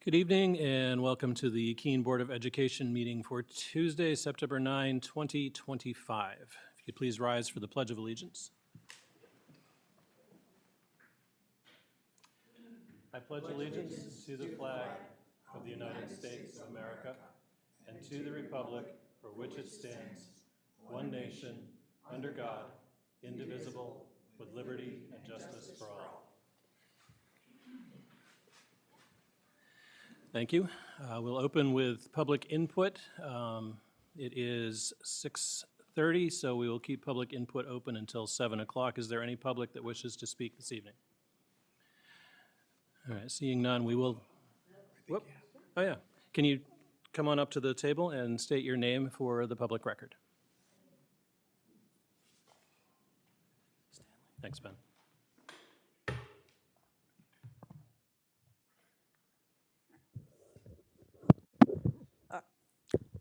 Good evening and welcome to the Keene Board of Education meeting for Tuesday, September 9, 2025. If you could please rise for the Pledge of Allegiance. I pledge allegiance to the flag of the United States of America and to the republic for which it stands, one nation, under God, indivisible, with liberty and justice for all. Thank you. We'll open with public input. It is 6:30, so we will keep public input open until 7 o'clock. Is there any public that wishes to speak this evening? All right, seeing none, we will. Whoop. Oh, yeah. Can you come on up to the table and state your name for the public record? Thanks, Ben.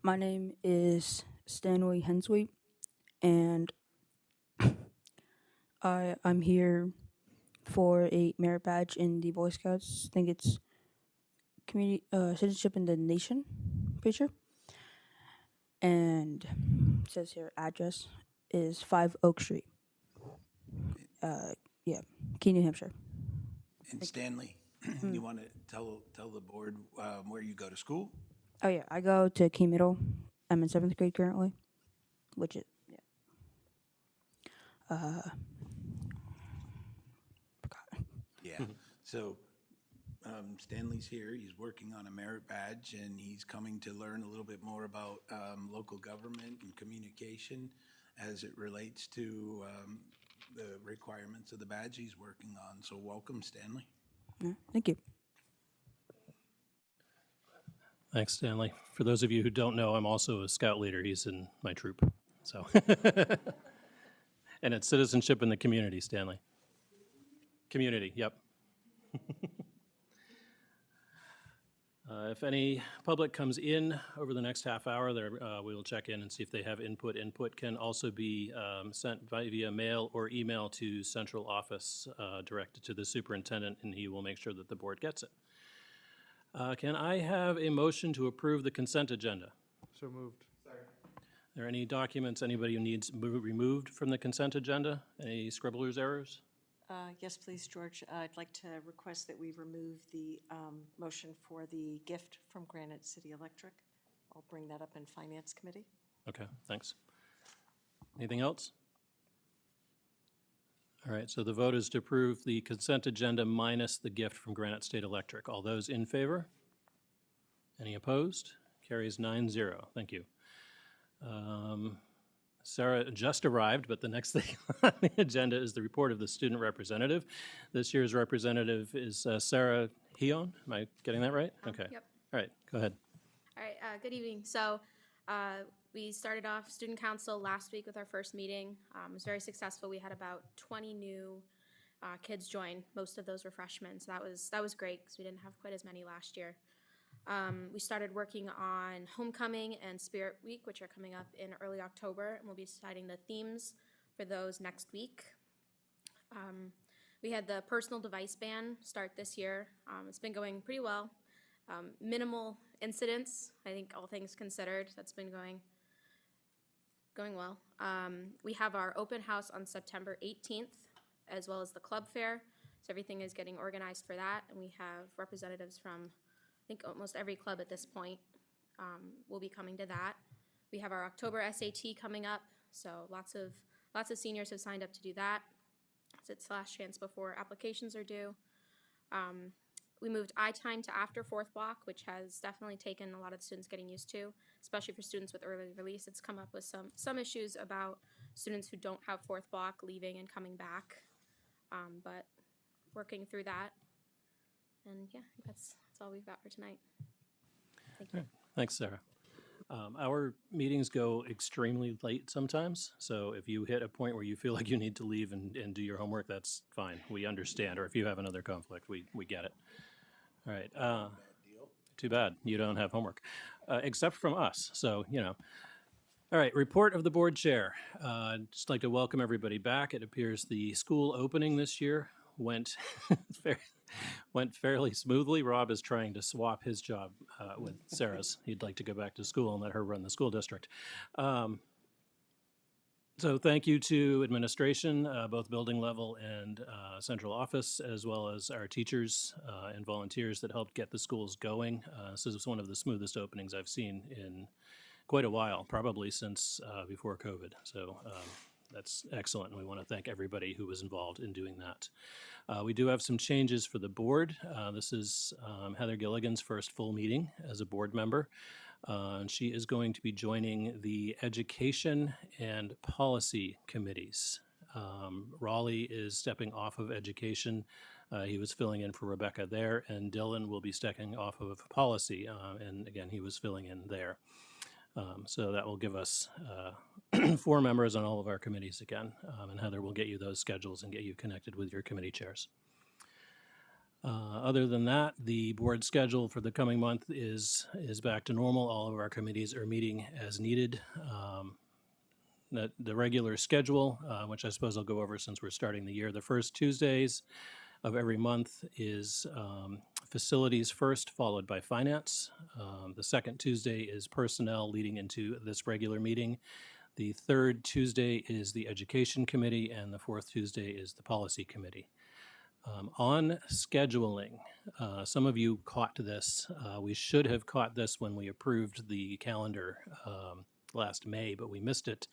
My name is Stanley Hensweet, and I'm here for a merit badge in the Boy Scouts. I think it's community citizenship in the nation picture. And it says here address is 5 Oak Street. Keene, New Hampshire. And Stanley, you want to tell the board where you go to school? Oh yeah, I go to Keene Middle. I'm in 7th grade currently, which is Yeah. So Stanley's here. He's working on a merit badge, and he's coming to learn a little bit more about local government and communication as it relates to the requirements of the badge he's working on. So welcome, Stanley. Thank you. Thanks, Stanley. For those of you who don't know, I'm also a scout leader. He's in my troop, so. And it's citizenship in the community, Stanley. Community, yep. If any public comes in over the next half hour, we will check in and see if they have input. Input can also be sent via mail or email to central office directed to the superintendent, and he will make sure that the board gets it. Can I have a motion to approve the consent agenda? So moved. Are there any documents anybody needs removed from the consent agenda? Any scribblers errors? Yes, please, George. I'd like to request that we remove the motion for the gift from Granite City Electric. I'll bring that up in Finance Committee. Okay, thanks. Anything else? All right, so the vote is to approve the consent agenda minus the gift from Granite State Electric. All those in favor? Any opposed? Carries 9-0. Thank you. Sarah just arrived, but the next thing on the agenda is the report of the student representative. This year's representative is Sarah Heon. Am I getting that right? Okay. Yep. All right, go ahead. All right, good evening. So we started off student council last week with our first meeting. It was very successful. We had about 20 new kids join. Most of those were freshmen, so that was great because we didn't have quite as many last year. We started working on Homecoming and Spirit Week, which are coming up in early October, and we'll be deciding the themes for those next week. We had the personal device ban start this year. It's been going pretty well. Minimal incidents, I think, all things considered. That's been going well. We have our open house on September 18th, as well as the club fair. So everything is getting organized for that, and we have representatives from I think almost every club at this point will be coming to that. We have our October SAT coming up, so lots of seniors have signed up to do that. It's its last chance before applications are due. We moved iTime to after 4th block, which has definitely taken a lot of the students getting used to, especially for students with early release. It's come up with some issues about students who don't have 4th block leaving and coming back, but working through that. And yeah, that's all we've got for tonight. Thank you. Right. Thanks, Sarah. Our meetings go extremely late sometimes, so if you hit a point where you feel like you need to leave and do your homework, that's fine. We understand. Or if you have another conflict, we get it. All right. Too bad you don't have homework, except from us. So, you know. All right, report of the board chair. I'd just like to welcome everybody back. It appears the school opening this year went fair, went fairly smoothly. Rob is trying to swap his job with Sarah's. He'd like to go back to school and let her run the school district. So thank you to administration, both building level and central office, as well as our teachers and volunteers that helped get the schools going. This is one of the smoothest openings I've seen in quite a while, probably since before COVID. So that's excellent, and we want to thank everybody who was involved in doing that. We do have some changes for the board. This is Heather Gilligan's first full meeting as a board member. And she is going to be joining the education and policy committees. Raleigh is stepping off of education. He was filling in for Rebecca there, and Dylan will be stepping off of policy. And again, he was filling in there. So that will give us 4 members on all of our committees again. And Heather will get you those schedules and get you connected with your committee chairs. Other than that, the board schedule for the coming month is back to normal. All of our committees are meeting as needed. The regular schedule, which I suppose I'll go over since we're starting the year, the first Tuesdays of every month is facilities first, followed by finance. The second Tuesday is personnel leading into this regular meeting. The third Tuesday is the education committee, and the fourth Tuesday is the policy committee. On scheduling, some of you caught this. We should have caught this when we approved the calendar last May, but we missed it.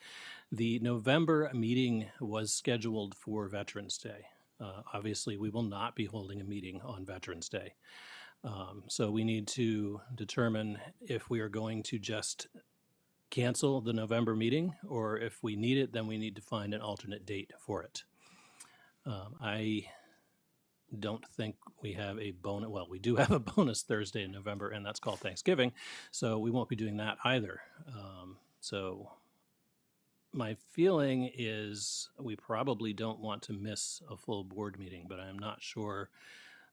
The November meeting was scheduled for Veterans Day. Obviously, we will not be holding a meeting on Veterans Day. So we need to determine if we are going to just cancel the November meeting, or if we need it, then we need to find an alternate date for it. I don't think we have a bonus. Well, we do have a bonus Thursday in November, and that's called Thanksgiving. So we won't be doing that either. So my feeling is we probably don't want to miss a full board meeting, but I'm not sure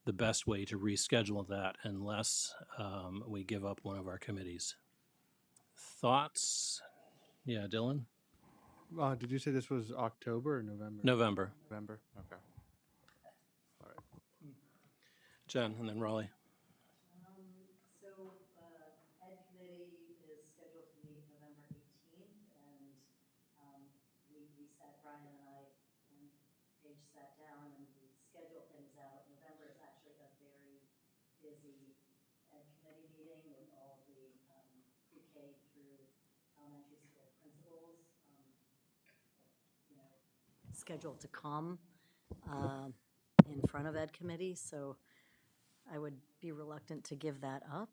the best way to reschedule that unless we give up one of our committees. Thoughts? Yeah, Dylan? Did you say this was October or November? November. November. Okay. All right. Jen, and then Raleigh. Ed committee is scheduled to meet November 18th, and we sat, Brian and I and Paige sat down, and we scheduled things out. November is actually a very busy Ed committee meeting with all the pre-K through elementary school principals, scheduled to come in front of Ed committee, so I would be reluctant to give that up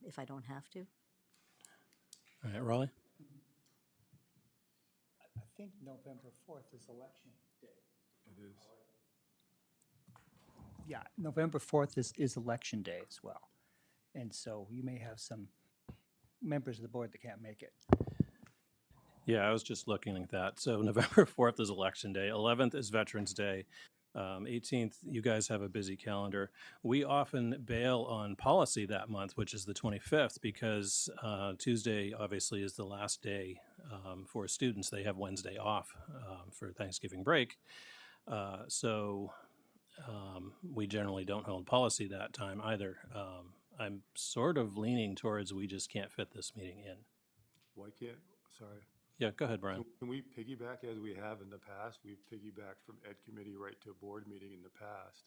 if I don't have to. All right, Raleigh? I think November 4th is election day. It is. Yeah, November 4th is election day as well. And so you may have some members of the board that can't make it. Yeah, I was just looking at that. So November 4th is Election Day. 11th is Veterans Day. 18th, you guys have a busy calendar. We often bail on policy that month, which is the 25th, because Tuesday obviously is the last day for students. They have Wednesday off for Thanksgiving break. So we generally don't hold policy that time either. I'm sort of leaning towards we just can't fit this meeting in. Why can't, sorry. Yeah, go ahead, Brian. Can we piggyback as we have in the past? We've piggybacked from Ed committee right to a board meeting in the past.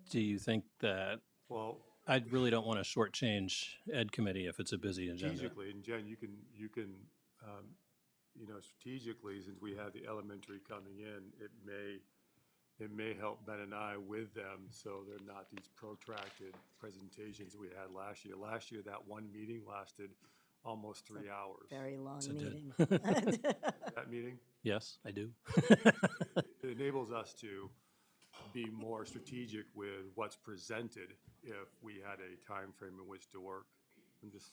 Do you think that, Well, I really don't want to shortchange Ed committee if it's a busy agenda. strategically, and Jen, you can, strategically, since we have the elementary coming in, it may help Ben and I with them, so they're not these protracted presentations we had last year. Last year, that one meeting lasted almost 3 hours. Very long So meeting. That meeting? Yes, I do. It enables us to be more strategic with what's presented if we had a time frame in which to work. And just,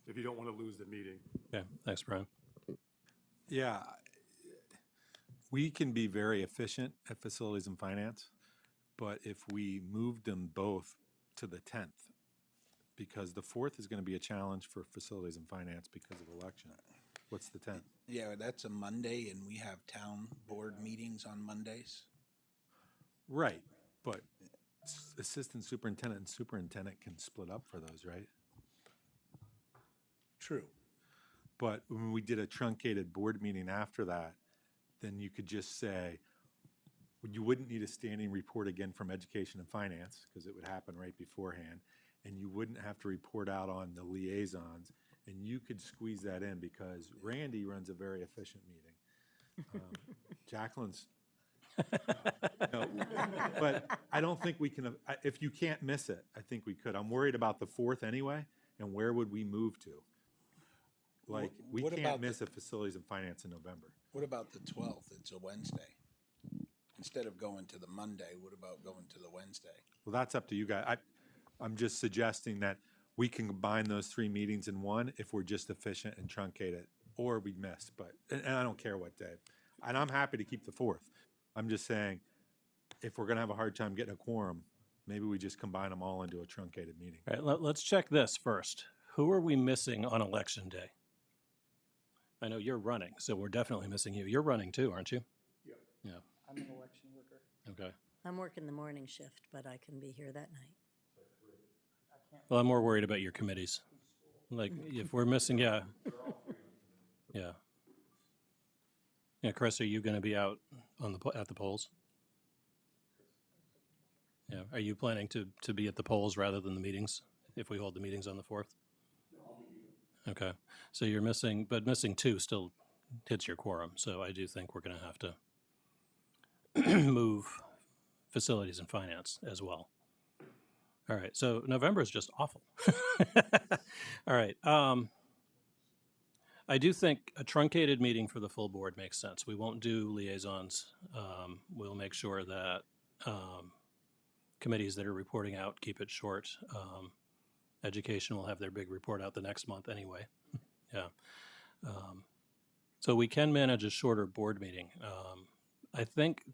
if you don't want to lose the meeting. Okay, thanks, Brian. Yeah, we can be very efficient at facilities and finance, but if we moved them both to the 10th, because the 4th is going to be a challenge for facilities and finance because of election. What's the 10th? Yeah, that's a Monday, and we have town board meetings on Mondays. Right, but assistant superintendent and superintendent can split up for those, right? True. But when we did a truncated board meeting after that, then you could just say, you wouldn't need a standing report again from education and finance, because it would happen right beforehand. And you wouldn't have to report out on the liaisons. And you could squeeze that in because Randy runs a very efficient meeting. Jacqueline's, no, but I don't think we can, if you can't miss it, I think we could. I'm worried about the 4th anyway, and where would we move to? Like, we What can't about miss a facilities and finance in November. What about the 12th? It's a Wednesday. Instead of going to the Monday, what about going to the Wednesday? Well, that's up to you guys. I'm just suggesting that we can combine those 3 meetings in one if we're just efficient and truncate it, or we miss, but, and I don't care what day. And I'm happy to keep the 4th. I'm just saying, if we're gonna have a hard time getting a quorum, maybe we just combine them all into a truncated meeting. All right, let's check this first. Who are we missing on election day? I know you're running, so we're definitely missing you. You're running too, aren't you? Yep. Yeah, I'm an election worker. okay. I'm working the morning shift, but I can be here that night. Well, I'm more worried about your committees. Like, if we're missing, yeah. Yeah. Yeah, Chris, are you gonna be out on at the polls? Yeah, are you planning to be at the polls rather than the meetings, if we hold the meetings on the 4th? Okay, so you're missing, but missing 2 still hits your quorum, so I do think we're gonna have to move facilities and finance as well. All right, so November is just awful. All right, I do think a truncated meeting for the full board makes sense. We won't do liaisons. We'll make sure that committees that are reporting out keep it short. Education will have their big report out the next month anyway. Yeah. So we can manage a shorter board meeting. I think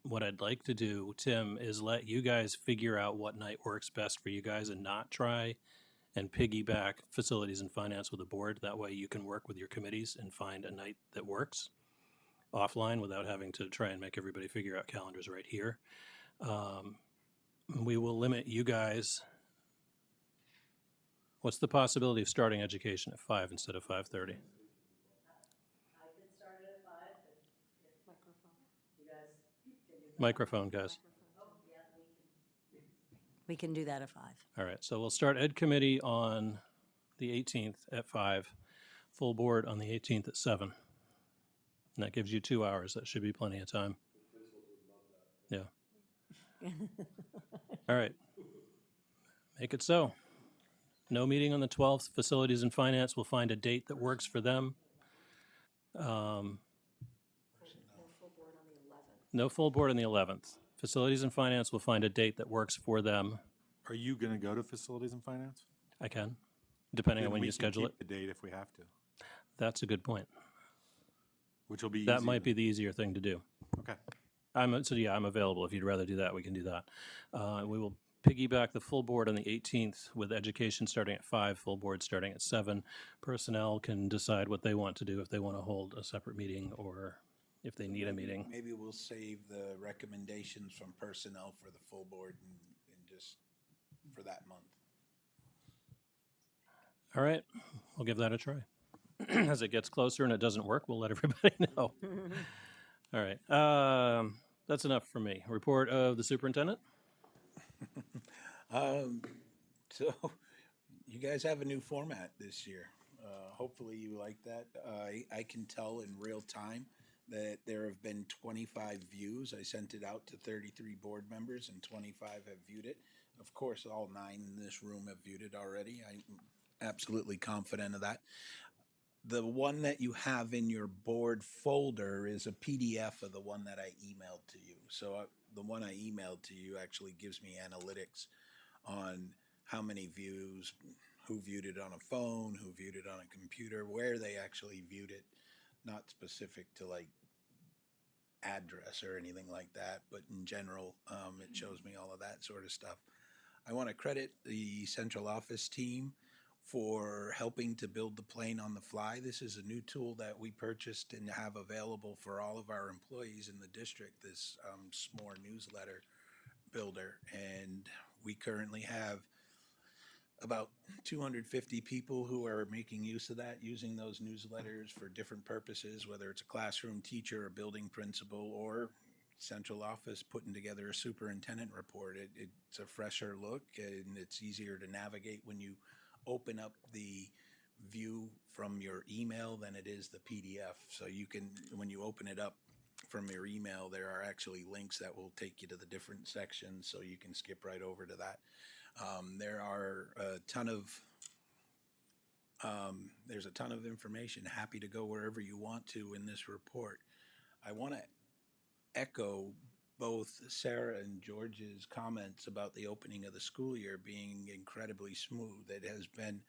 what I'd like to do, Tim, is let you guys figure out what night works best for you guys and not try and piggyback facilities and finance with the board. That way you can work with your committees and find a night that works offline without having to try and make everybody figure out calendars right here. We will limit you guys. What's the possibility of starting education at 5 instead of 5:30? I could start it at 5 if Microphone. you guys can do that. Microphone, guys. Oh, yeah, we can do that at 5. All right, so we'll start Ed Committee on the 18th at 5, full board on the 18th at 7. And that gives you 2 hours. That should be plenty of time. Yeah. All right. Make it so. No meeting on the 12th. Facilities and Finance will find a date that works for them. No full board on the 11th. No full board on the 11th. Facilities and Finance will find a date that works for them. Are you gonna go to facilities and finance? I can, depending on Then when we you can schedule it. keep the date if we have to, That's a good point. which will be That easier might be than- the easier thing to do. Okay. I'm available. If you'd rather do that, we can do that. We will piggyback the full board on the 18th with education starting at 5, full board starting at 7. Personnel can decide what they want to do, if they want to hold a separate meeting or if they need a meeting. Maybe we'll save the recommendations from personnel for the full board and just for that month. All right, we'll give that a try. As it gets closer and it doesn't work, we'll let everybody know. All right, that's enough for me. Report of the superintendent? So you guys have a new format this year. Hopefully you like that. I can tell in real time that there have been 25 views. I sent it out to 33 board members and 25 have viewed it. Of course, all 9 in this room have viewed it already. I'm absolutely confident of that. The one that you have in your board folder is a PDF of the one that I emailed to you. So the one I emailed to you actually gives me analytics on how many views, who viewed it on a phone, who viewed it on a computer, where they actually viewed it, not specific to like address or anything like that, but in general, it shows me all of that sort of stuff. I want to credit the central office team for helping to build the plane on the fly. This is a new tool that we purchased and have available for all of our employees in the district, this SMORE newsletter builder. And we currently have about 250 people who are making use of that, using those newsletters for different purposes, whether it's a classroom teacher, a building principal, or central office putting together a superintendent report. It's a fresher look and it's easier to navigate when you open up the view from your email than it is the PDF. So you can, when you open it up from your email, there are actually links that will take you to the different sections, so you can skip right over to that. There are a ton of there's a ton of information. Happy to go wherever you want to in this report. I want to echo both Sarah and George's comments about the opening of the school year being incredibly smooth. It has been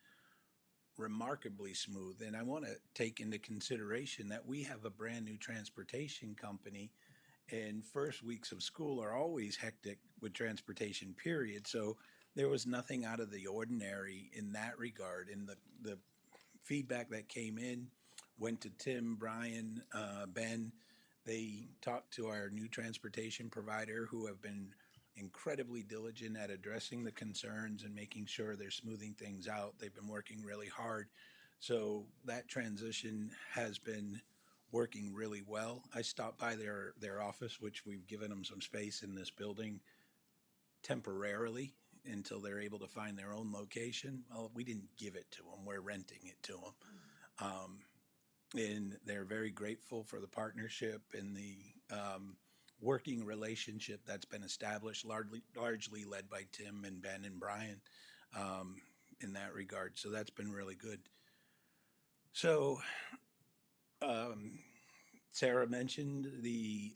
remarkably smooth. And I want to take into consideration that we have a brand new transportation company, and first weeks of school are always hectic with transportation, period. So there was nothing out of the ordinary in that regard. And the feedback that came in went to Tim, Brian, Ben. They talked to our new transportation provider, who have been incredibly diligent at addressing the concerns and making sure they're smoothing things out. They've been working really hard. So that transition has been working really well. I stopped by their office, which we've given them some space in this building temporarily until they're able to find their own location. Well, we didn't give it to them. We're renting it to them. And they're very grateful for the partnership and the working relationship that's been established, largely led by Tim and Ben and Brian in that regard. So that's been really good. So Sarah mentioned the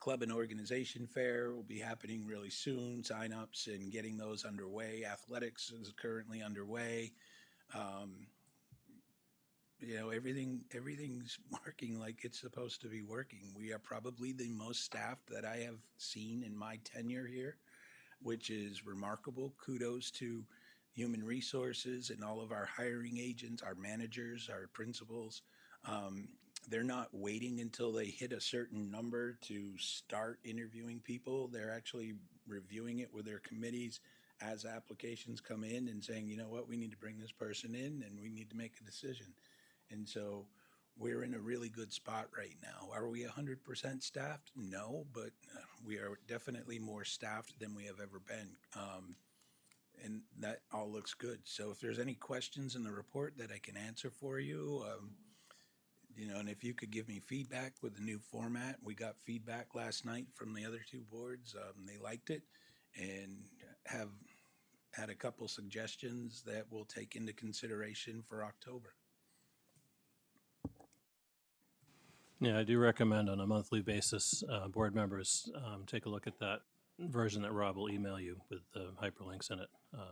club and organization fair will be happening really soon. Sign-ups and getting those underway. Athletics is currently underway. Everything's working like it's supposed to be working. We are probably the most staffed that I have seen in my tenure here, which is remarkable. Kudos to human resources and all of our hiring agents, our managers, our principals. They're not waiting until they hit a certain number to start interviewing people. They're actually reviewing it with their committees as applications come in and saying, you know what, we need to bring this person in and we need to make a decision. And so we're in a really good spot right now. Are we 100% staffed? No, but we are definitely more staffed than we have ever been. And that all looks good. So if there's any questions in the report that I can answer for you, and if you could give me feedback with the new format. We got feedback last night from the other two boards. They liked it and have had a couple suggestions that we'll take into consideration for October. Yeah, I do recommend on a monthly basis, board members take a look at that version that Rob will email you with the hyperlinks in it.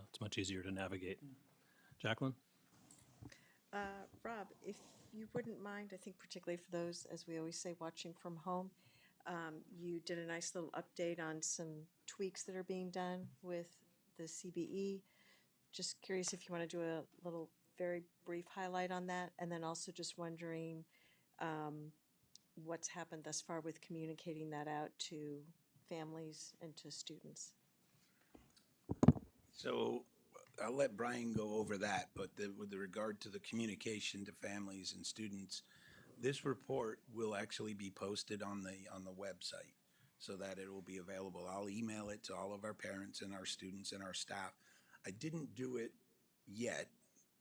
It's much easier to navigate. Jacqueline? Rob, if you wouldn't mind, I think particularly for those, as we always say, watching from home, you did a nice little update on some tweaks that are being done with the CBE. Just curious if you want to do a little very brief highlight on that, and then also just wondering what's happened thus far with communicating that out to families and to students. So I'll let Brian go over that, but with regard to the communication to families and students, this report will actually be posted on the website so that it will be available. I'll email it to all of our parents and our students and our staff. I didn't do it yet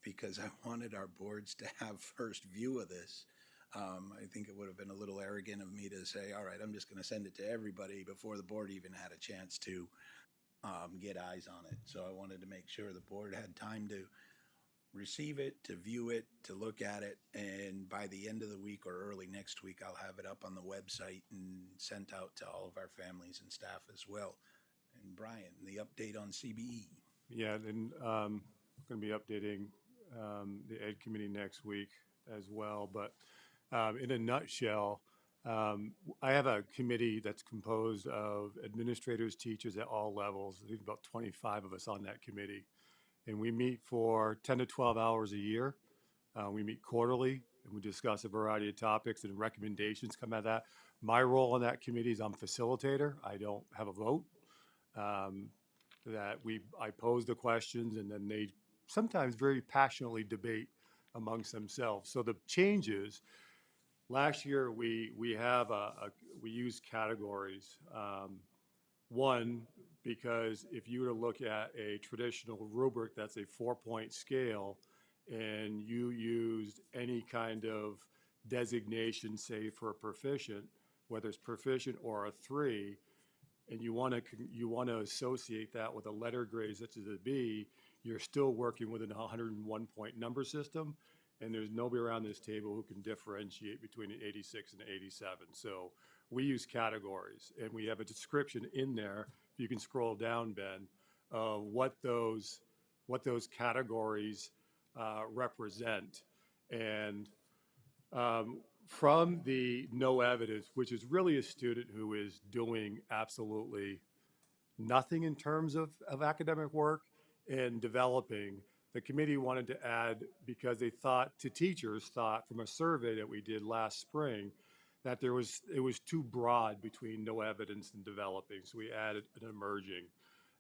because I wanted our boards to have first view of this. I think it would have been a little arrogant of me to say, all right, I'm just going to send it to everybody before the board even had a chance to get eyes on it. So I wanted to make sure the board had time to receive it, to view it, to look at it, and by the end of the week or early next week, I'll have it up on the website and sent out to all of our families and staff as well. And Brian, the update on CBE. Yeah, and I'm going to be updating the Ed Committee next week as well. But in a nutshell, I have a committee that's composed of administrators, teachers at all levels. There's about 25 of us on that committee. And we meet for 10 to 12 hours a year. We meet quarterly, and we discuss a variety of topics, and recommendations come out of that. My role on that committee is I'm facilitator. I don't have a vote. Um, I pose the questions, and then they sometimes very passionately debate amongst themselves. So the changes last year, we use categories. One, because if you were to look at a traditional rubric that's a 4-point scale, and you used any kind of designation, say for proficient, whether it's proficient or a 3, and you want to associate that with a letter grade such as a B, you're still working within a 101 point number system, and there's nobody around this table who can differentiate between an 86 and an 87. So we use categories, and we have a description in there. If you can scroll down, Ben, of what those categories represent, and from the no evidence, which is really a student who is doing absolutely nothing in terms of academic work and developing, the committee wanted to add, because they teachers thought from a survey that we did last spring, that it was too broad between no evidence and developing. So we added an emerging.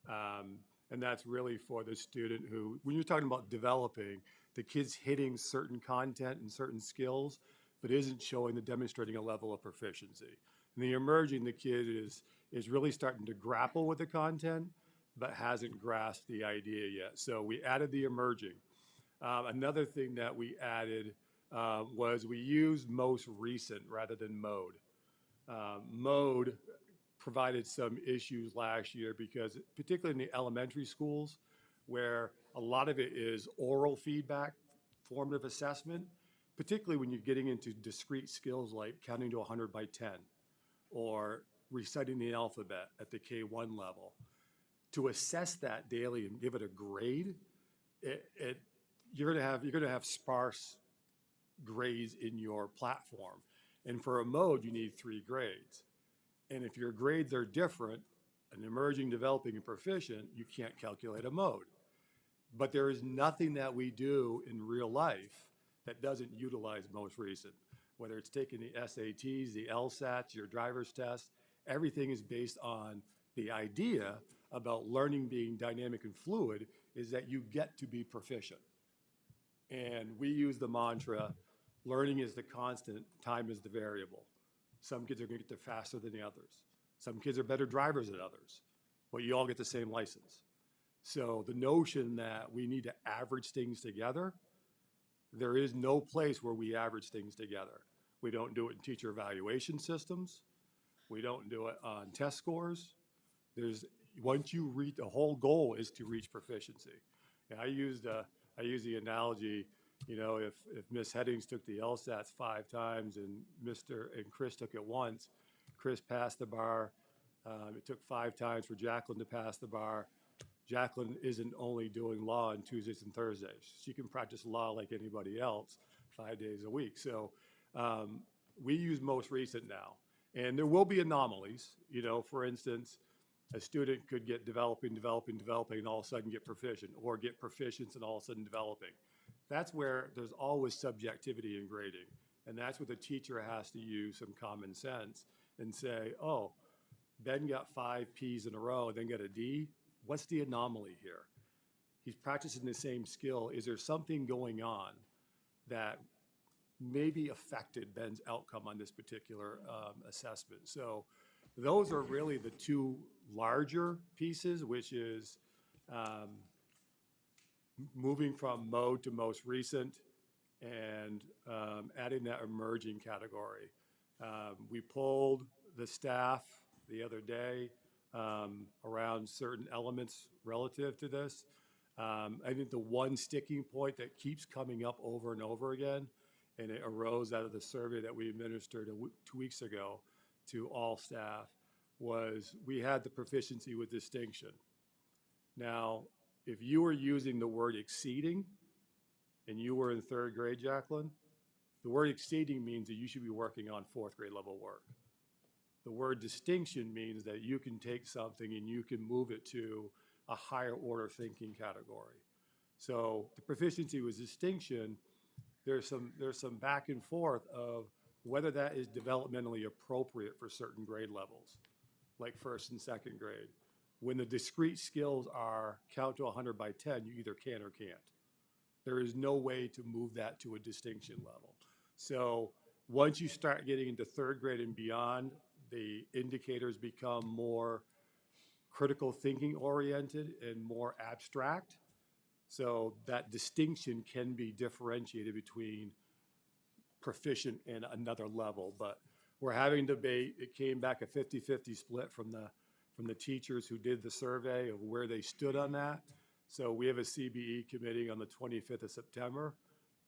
And that's really for the student who, when you're talking about developing, the kid's hitting certain content and certain skills, but isn't demonstrating a level of proficiency. And the emerging, the kid is really starting to grapple with the content, but hasn't grasped the idea yet. So we added the emerging. Another thing that we added was we used most recent rather than mode. Mode provided some issues last year because, particularly in the elementary schools, where a lot of it is oral feedback, formative assessment, particularly when you're getting into discrete skills like counting to 100 by 10 or reciting the alphabet at the K1 level. To assess that daily and give it a grade, you're gonna have sparse grades in your platform. And for a mode, you need 3 grades. And if your grades are different, an emerging, developing, and proficient, you can't calculate a mode. But there is nothing that we do in real life that doesn't utilize most recent. Whether it's taking the SATs, the LSATs, your driver's test, everything is based on the idea about learning being dynamic and fluid is that you get to be proficient. And we use the mantra, learning is the constant, time is the variable. Some kids are going to get there faster than the others. Some kids are better drivers than others, but you all get the same license. So the notion that we need to average things together, there is no place where we average things together. We don't do it in teacher evaluation systems. We don't do it on test scores. Once you reach, the whole goal is to reach proficiency. And I use the analogy, if Miss Headings took the LSATs 5 times and Chris took it once, Chris passed the bar. It took 5 times for Jacqueline to pass the bar. Jacqueline isn't only doing law on Tuesdays and Thursdays. She can practice law like anybody else 5 days a week. So we use most recent now. And there will be anomalies. For instance, a student could get developing, and all of a sudden get proficient, or get proficient and all of a sudden developing. That's where there's always subjectivity in grading. And that's where the teacher has to use some common sense and say, oh, Ben got 5 P's in a row, then got a D. What's the anomaly here? He's practicing the same skill. Is there something going on that maybe affected Ben's outcome on this particular assessment? So those are really the 2 larger pieces, which is moving from mode to most recent and adding that emerging category. We polled the staff the other day around certain elements relative to this. I think the one sticking point that keeps coming up over and over again, and it arose out of the survey that we administered 2 weeks ago to all staff, was we had the proficiency with distinction. Now, if you were using the word exceeding and you were in 3rd grade, Jacqueline, the word exceeding means that you should be working on 4th grade level work. The word distinction means that you can take something and you can move it to a higher order thinking category. So the proficiency with distinction, there's some back and forth of whether that is developmentally appropriate for certain grade levels, like first and second grade. When the discrete skills are count to 100 by 10, you either can or can't. There is no way to move that to a distinction level. So once you start getting into third grade and beyond, the indicators become more critical thinking oriented and more abstract. So that distinction can be differentiated between proficient and another level. But we're having debate. It came back a 50-50 split from the teachers who did the survey of where they stood on that. So we have a CBE committee on the 25th of September,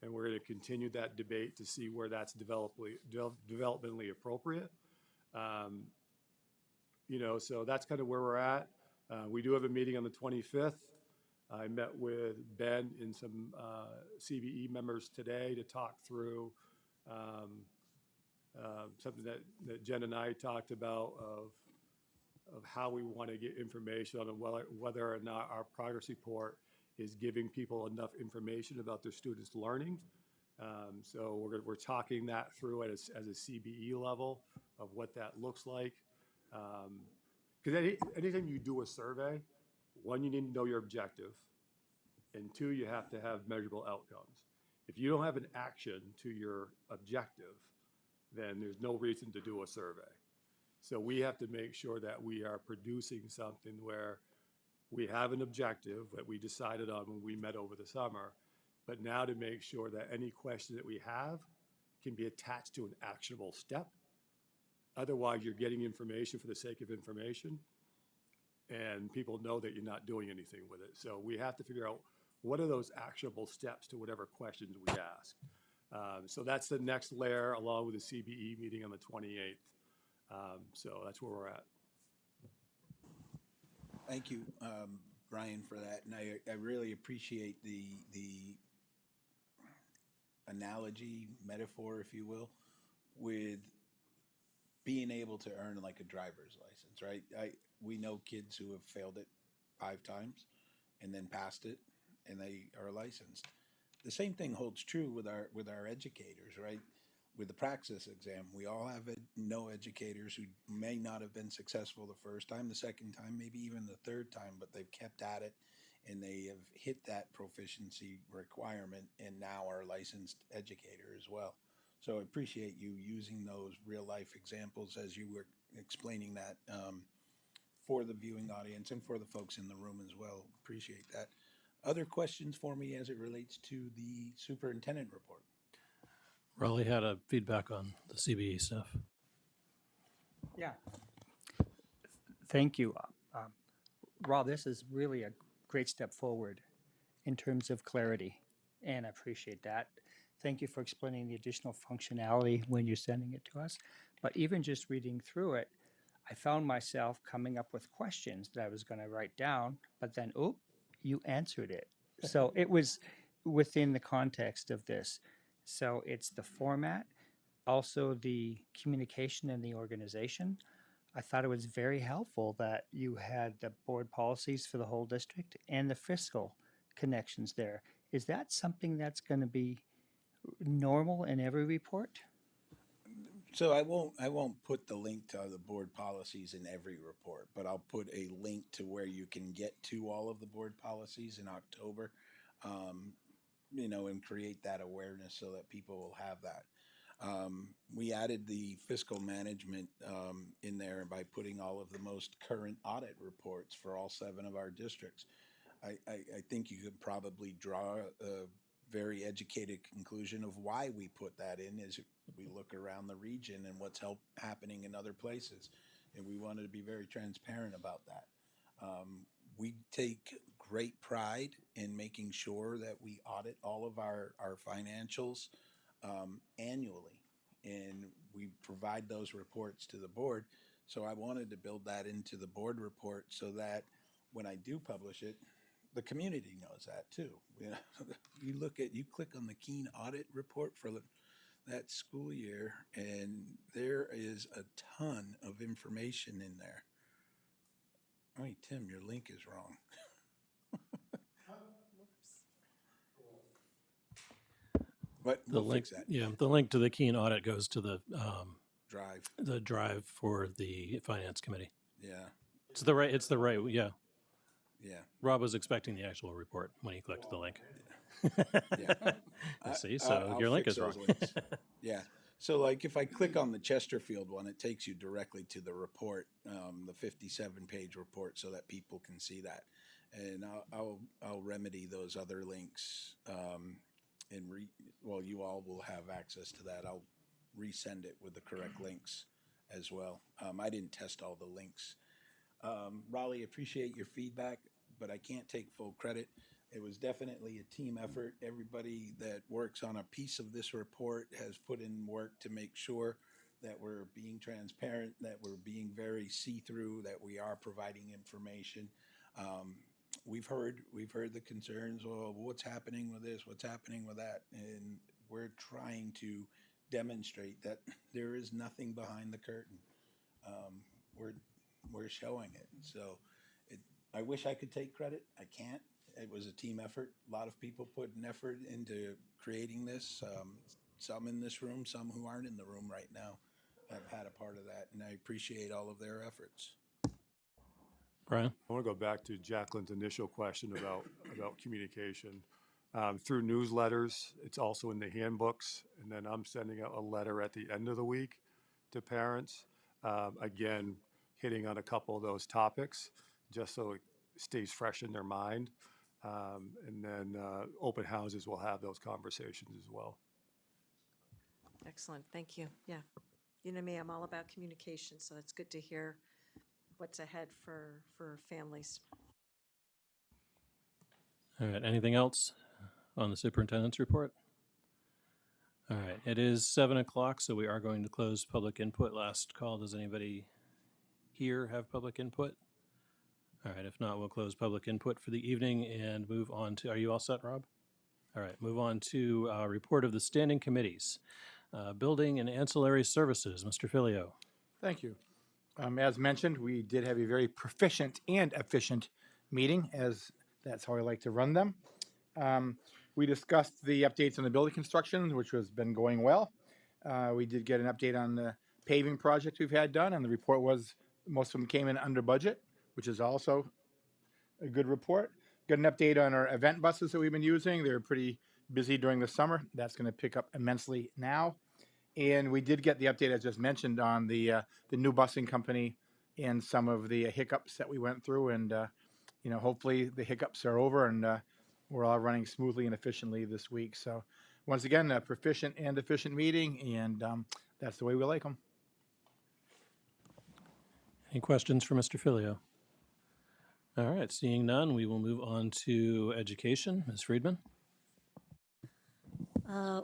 and we're going to continue that debate to see where that's developmentally appropriate. So that's kind of where we're at. We do have a meeting on the 25th. I met with Ben and some CBE members today to talk through something that Jen and I talked about of how we want to get information on whether or not our progress report is giving people enough information about their students' learning. So we're talking that through as a CBE level of what that looks like. Because anytime you do a survey, one, you need to know your objective, and two, you have to have measurable outcomes. If you don't have an action to your objective, then there's no reason to do a survey. So we have to make sure that we are producing something where we have an objective that we decided on when we met over the summer, but now to make sure that any question that we have can be attached to an actionable step. Otherwise, you're getting information for the sake of information, and people know that you're not doing anything with it. So we have to figure out what are those actionable steps to whatever questions we ask. So that's the next layer, along with the CBE meeting on the 28th. So that's where we're at. Thank you, Brian, for that. And I really appreciate the analogy, metaphor, if you will, with being able to earn like a driver's license, right? We know kids who have failed it 5 times and then passed it, and they are licensed. The same thing holds true with our educators, right? With the praxis exam, we all have no educators who may not have been successful the first time, the second time, maybe even the third time, but they've kept at it and they have hit that proficiency requirement and now are a licensed educator as well. So I appreciate you using those real life examples as you were explaining that for the viewing audience and for the folks in the room as well. Appreciate that. Other questions for me as it relates to the superintendent report? Raleigh had a feedback on the CBE stuff. Yeah. Thank you. Rob, this is really a great step forward in terms of clarity, and I appreciate that. Thank you for explaining the additional functionality when you're sending it to us. But even just reading through it, I found myself coming up with questions that I was going to write down, but then, you answered it. So it was within the context of this. So it's the format, also the communication and the organization. I thought it was very helpful that you had the board policies for the whole district and the fiscal connections there. Is that something that's going to be normal in every report? So I won't put the link to the board policies in every report, but I'll put a link to where you can get to all of the board policies in October, and create that awareness so that people will have that. We added the fiscal management in there by putting all of the most current audit reports for all 7 of our districts. I think you could probably draw a very educated conclusion of why we put that in as we look around the region and what's happening in other places. And we wanted to be very transparent about that. We take great pride in making sure that we audit all of our financials annually, and we provide those reports to the board. So I wanted to build that into the board report so that when I do publish it, the community knows that too. You click on the Keene audit report for that school year, and there is a ton of information in there. Oh, Tim, your link is wrong. But The we'll link, fix that. yeah, the link to the Keene audit goes to Drive, the drive for the finance committee. yeah, It's the right, yeah. yeah, Rob was expecting the actual report when he clicked the link. yeah. See, so I'll your link fix is wrong. those links. Yeah. So like if I click on the Chesterfield one, it takes you directly to the report, the 57-page report, so that people can see that. And I'll remedy those other links. Well, you all will have access to that. I'll resend it with the correct links as well. I didn't test all the links. Raleigh, appreciate your feedback, but I can't take full credit. It was definitely a team effort. Everybody that works on a piece of this report has put in work to make sure that we're being transparent, that we're being very see-through, that we are providing information. We've heard the concerns. Well, what's happening with this? What's happening with that? And we're trying to demonstrate that there is nothing behind the curtain. We're showing it. So I wish I could take credit. I can't. It was a team effort. A lot of people put an effort into creating this. Some in this room, some who aren't in the room right now have had a part of that, and I appreciate all of their efforts. Brian? I want to go back to Jacqueline's initial question about communication. Through newsletters, it's also in the handbooks, and then I'm sending out a letter at the end of the week to parents, again, hitting on a couple of those topics, just so it stays fresh in their mind. And then open houses will have those conversations as well. Excellent, thank you. Yeah, you know me, I'm all about communication, so it's good to hear what's ahead for families. All right, anything else on the superintendent's report? All right, it is 7 o'clock, so we are going to close public input. Last call. Does anybody here have public input? All right, if not, we'll close public input for the evening and move on to, are you all set, Rob? All right, move on to report of the standing committees. Building and ancillary services, Mr. Filio. Thank you. As mentioned, we did have a very proficient and efficient meeting, as that's how I like to run them. We discussed the updates on the building construction, which has been going well. We did get an update on the paving project we've had done, and the report was most of them came in under budget, which is also a good report. Got an update on our event buses that we've been using. They're pretty busy during the summer. That's going to pick up immensely now. And we did get the update, as just mentioned, on the new busing company and some of the hiccups that we went through. And, hopefully the hiccups are over and we're all running smoothly and efficiently this week. So once again, a proficient and efficient meeting, and that's the way we like them. Any questions for Mr. Filio? All right, seeing none, we will move on to education. Ms. Friedman?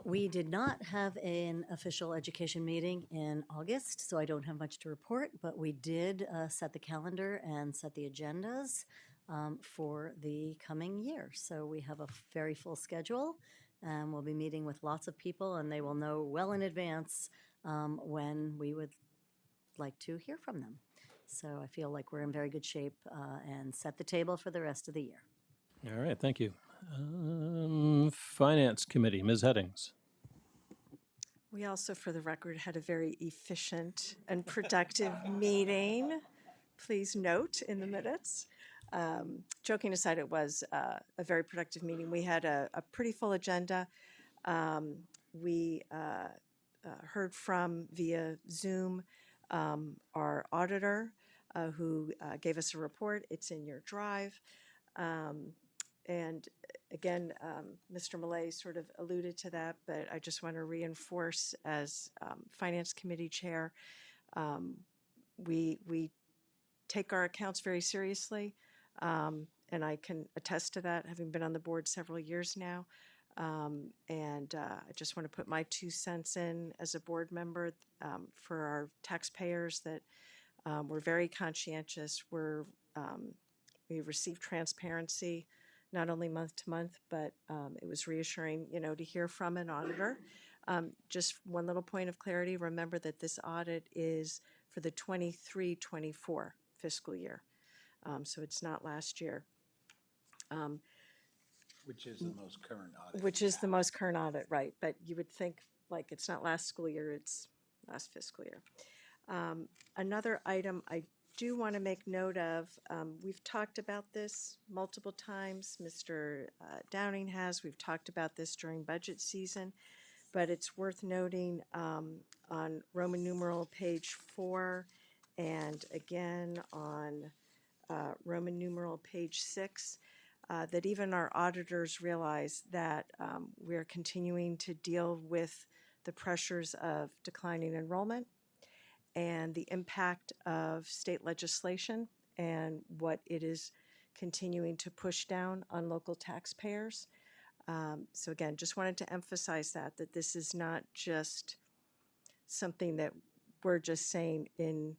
We did not have an official education meeting in August, so I don't have much to report, but we did set the calendar and set the agendas for the coming year. So we have a very full schedule, and we'll be meeting with lots of people, and they will know well in advance when we would like to hear from them. So I feel like we're in very good shape and set the table for the rest of the year. All right, thank you. Finance Committee, Ms. Headings. We also, for the record, had a very efficient and productive meeting. Please note in the minutes. Joking aside, it was a very productive meeting. We had a pretty full agenda. We heard from via Zoom our auditor who gave us a report. It's in your drive. And again, Mr. Millay sort of alluded to that, but I just want to reinforce as Finance Committee Chair, we take our accounts very seriously, and I can attest to that, having been on the board several years now. And I just want to put my 2 cents in as a board member for our taxpayers that we're very conscientious. We receive transparency not only month to month, but it was reassuring, to hear from an auditor. Just one little point of clarity, remember that this audit is for the 23-24 fiscal year. So it's not last year. Which is the most current audit. which is the most current audit, right? But you would think, like, it's not last school year, it's last fiscal year. Another item I do want to make note of, we've talked about this multiple times. Mr. Downing has. We've talked about this during budget season, but it's worth noting on Roman numeral page 4 and again on Roman numeral page 6, that even our auditors realize that we're continuing to deal with the pressures of declining enrollment and the impact of state legislation and what it is continuing to push down on local taxpayers. So again, just wanted to emphasize that this is not just something that we're just saying in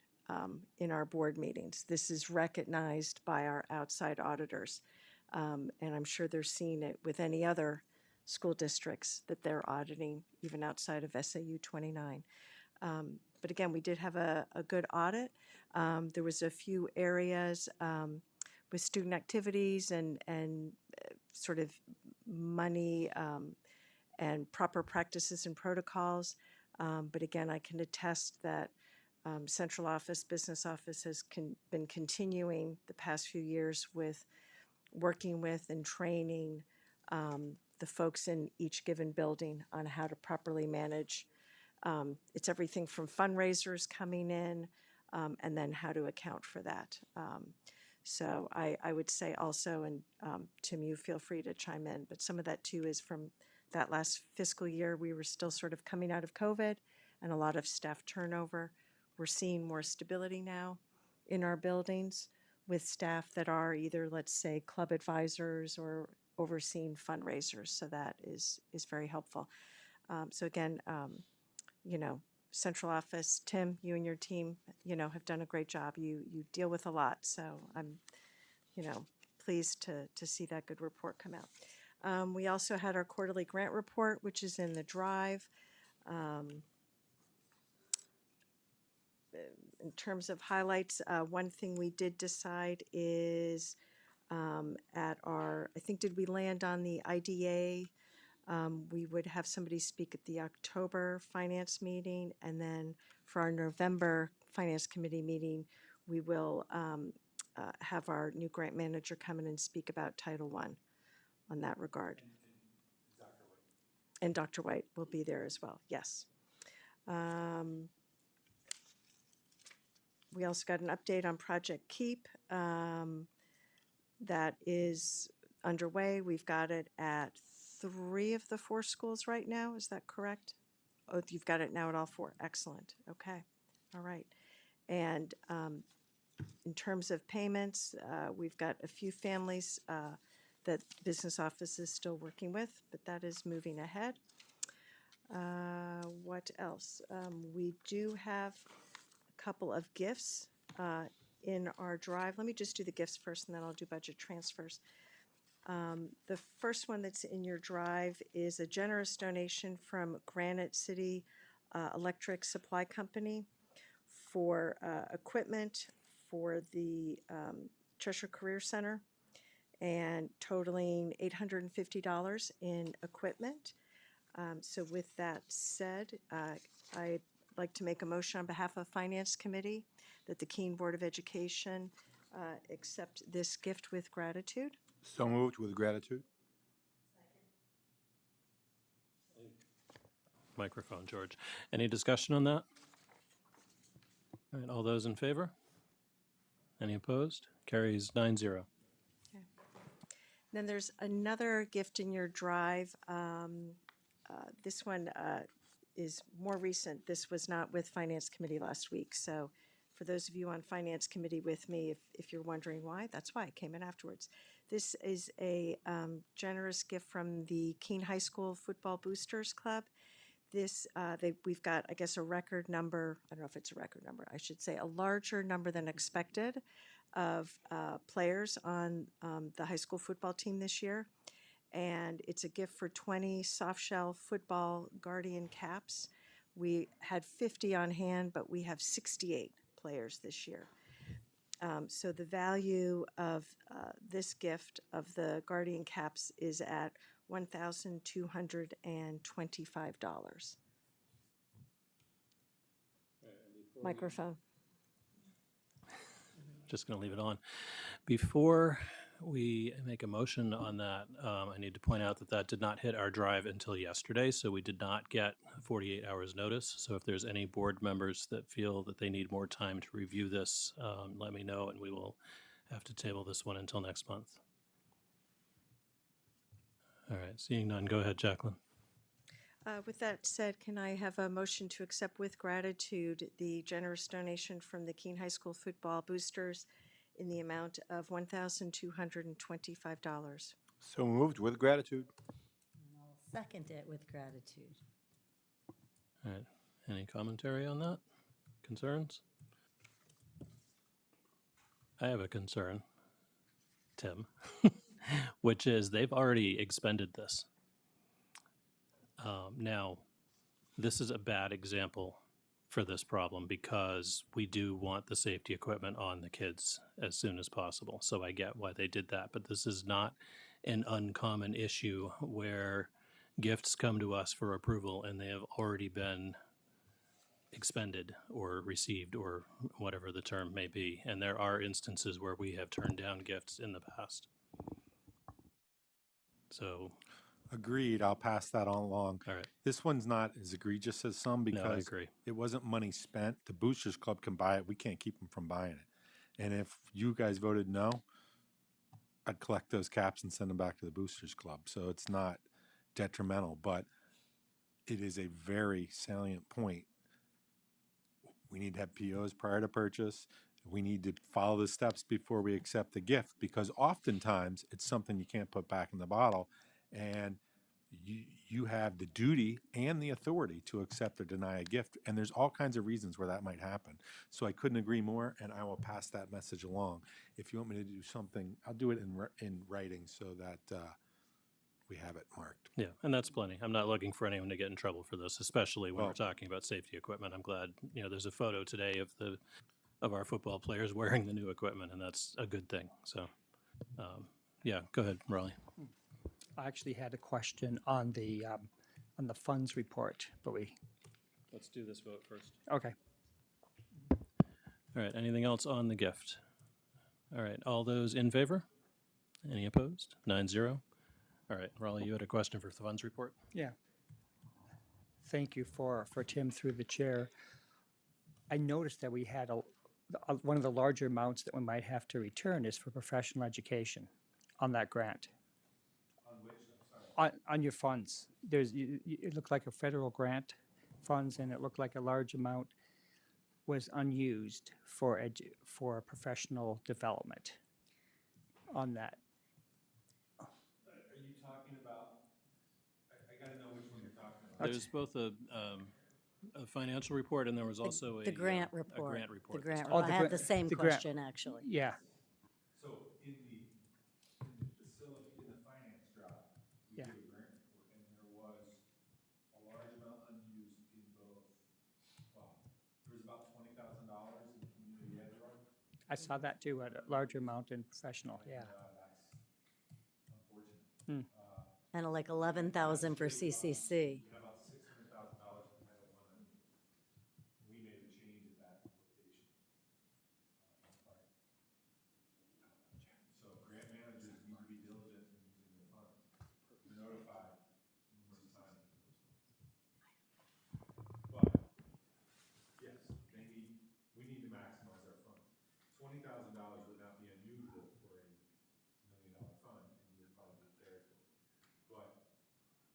our board meetings. This is recognized by our outside auditors. And I'm sure they're seeing it with any other school districts that they're auditing, even outside of SAU 29. But again, we did have a good audit. There was a few areas with student activities and sort of money and proper practices and protocols. But again, I can attest that central office, business office has been continuing the past few years with working with and training the folks in each given building on how to properly manage. It's everything from fundraisers coming in and then how to account for that. So I would say also, and Tim, you feel free to chime in, but some of that too is from that last fiscal year. We were still sort of coming out of COVID and a lot of staff turnover. We're seeing more stability now in our buildings with staff that are either, let's say, club advisors or overseeing fundraisers. So that is very helpful. So again, you know, central office, Tim, you and your team, you know, have done a great job. You deal with a lot, so I'm, you know, pleased to see that good report come out. We also had our quarterly grant report, which is in the drive. In terms of highlights, one thing we did decide is at our, I think, did we land on the IDA? We would have somebody speak at the October finance meeting, and then for our November finance committee meeting, we will have our new grant manager come in and speak about Title I on that regard. And Dr. White will be there as well, yes. We also got an update on Project Keep that is underway. We've got it at 3 of the 4 schools right now. Is that correct? Oh, you've got it now at all 4. Excellent. Okay. All right. And in terms of payments, we've got a few families that business office is still working with, but that is moving ahead. What else? We do have a couple of gifts in our drive. Let me just do the gifts first, and then I'll do budget transfers. The first one that's in your drive is a generous donation from Granite City Electric Supply Company for equipment for the Cheshire Career Center, and totaling $850 in equipment. So with that said, I'd like to make a motion on behalf of Finance Committee that the Keene Board of Education accept this gift with gratitude. So moved with gratitude. Microphone, George. Any discussion on that? All right, all those in favor? Any opposed? Carries 9-0. Then there's another gift in your drive. This one is more recent. This was not with Finance Committee last week. So for those of you on Finance Committee with me, if you're wondering why, that's why it came in afterwards. This is a generous gift from the Keene High School Football Boosters Club. This, we've got, I guess, a record number, I don't know if it's a record number, I should say a larger number than expected of players on the high school football team this year. And it's a gift for 20 softshell football Guardian caps. We had 50 on hand, but we have 68 players this year. So the value of this gift of the Guardian caps is at $1,225. Microphone. Just going to leave it on. Before we make a motion on that, I need to point out that that did not hit our drive until yesterday, so we did not get 48 hours notice. So if there's any board members that feel that they need more time to review this, let me know, and we will have to table this one until next month. All right, seeing none, go ahead, Jacqueline. With that said, can I have a motion to accept with gratitude the generous donation from the Keene High School football boosters in the amount of $1,225? So moved with gratitude. And I'll second it with gratitude. All right, any commentary on that? Concerns? I have a concern, Tim, which is they've already expended this. Now, this is a bad example for this problem because we do want the safety equipment on the kids as soon as possible. So I get why they did that, but this is not an uncommon issue where gifts come to us for approval and they have already been expended or received or whatever the term may be. And there are instances where we have turned down gifts in the past. So Agreed, I'll pass that on along. all right. This one's not as egregious as some No, I because agree. it wasn't money spent. The Boosters Club can buy it. We can't keep them from buying it. And if you guys voted no, I'd collect those caps and send them back to the Boosters Club. So it's not detrimental, but it is a very salient point. We need to have POs prior to purchase. We need to follow the steps before we accept the gift because oftentimes it's something you can't put back in the bottle, and you have the duty and the authority to accept or deny a gift. And there's all kinds of reasons where that might happen. So I couldn't agree more, and I will pass that message along. If you want me to do something, I'll do it in writing so that we have it marked. Yeah, and that's plenty. I'm not looking for anyone to get in trouble for this, especially when we're Well- talking about safety equipment. I'm glad, there's a photo today of our football players wearing the new equipment, and that's a good thing. So, yeah, go ahead, Raleigh. I actually had a question on the funds report, but Let's do this vote first. okay. All right, anything else on the gift? All right, all those in favor? Any opposed? 9-0. All right, Raleigh, you had a question for the funds report? Yeah. Thank you for Tim through the chair. I noticed that we had one of the larger amounts that we might have to return is for professional education on that grant. On which? I'm sorry. On your funds. It looked like a federal grant funds, and it looked like a large amount was unused for professional development on that. Are you talking about, I got to know which one you're talking about. There's both a financial report and there was also The grant a report. grant report. The grant, Oh, I the had gra- the same the grant. question, actually. Yeah. So in the facility, in the finance job, we Yeah. did a grant report, and there was a large amount unused in both, well, there was about $20,000 in community ed, Roy. I saw that too, a larger amount in professional, yeah. That's unfortunate. And like 11,000 for CCC. We had about $600,000 in Title I unused. We made a change at that location. In part. So grant managers need to be diligent in using their funds. We're notified numerous times of those funds. But, yes, we need to maximize our funds. $20,000 would not be unusual for a $1 million fund, and you would probably be cared for. But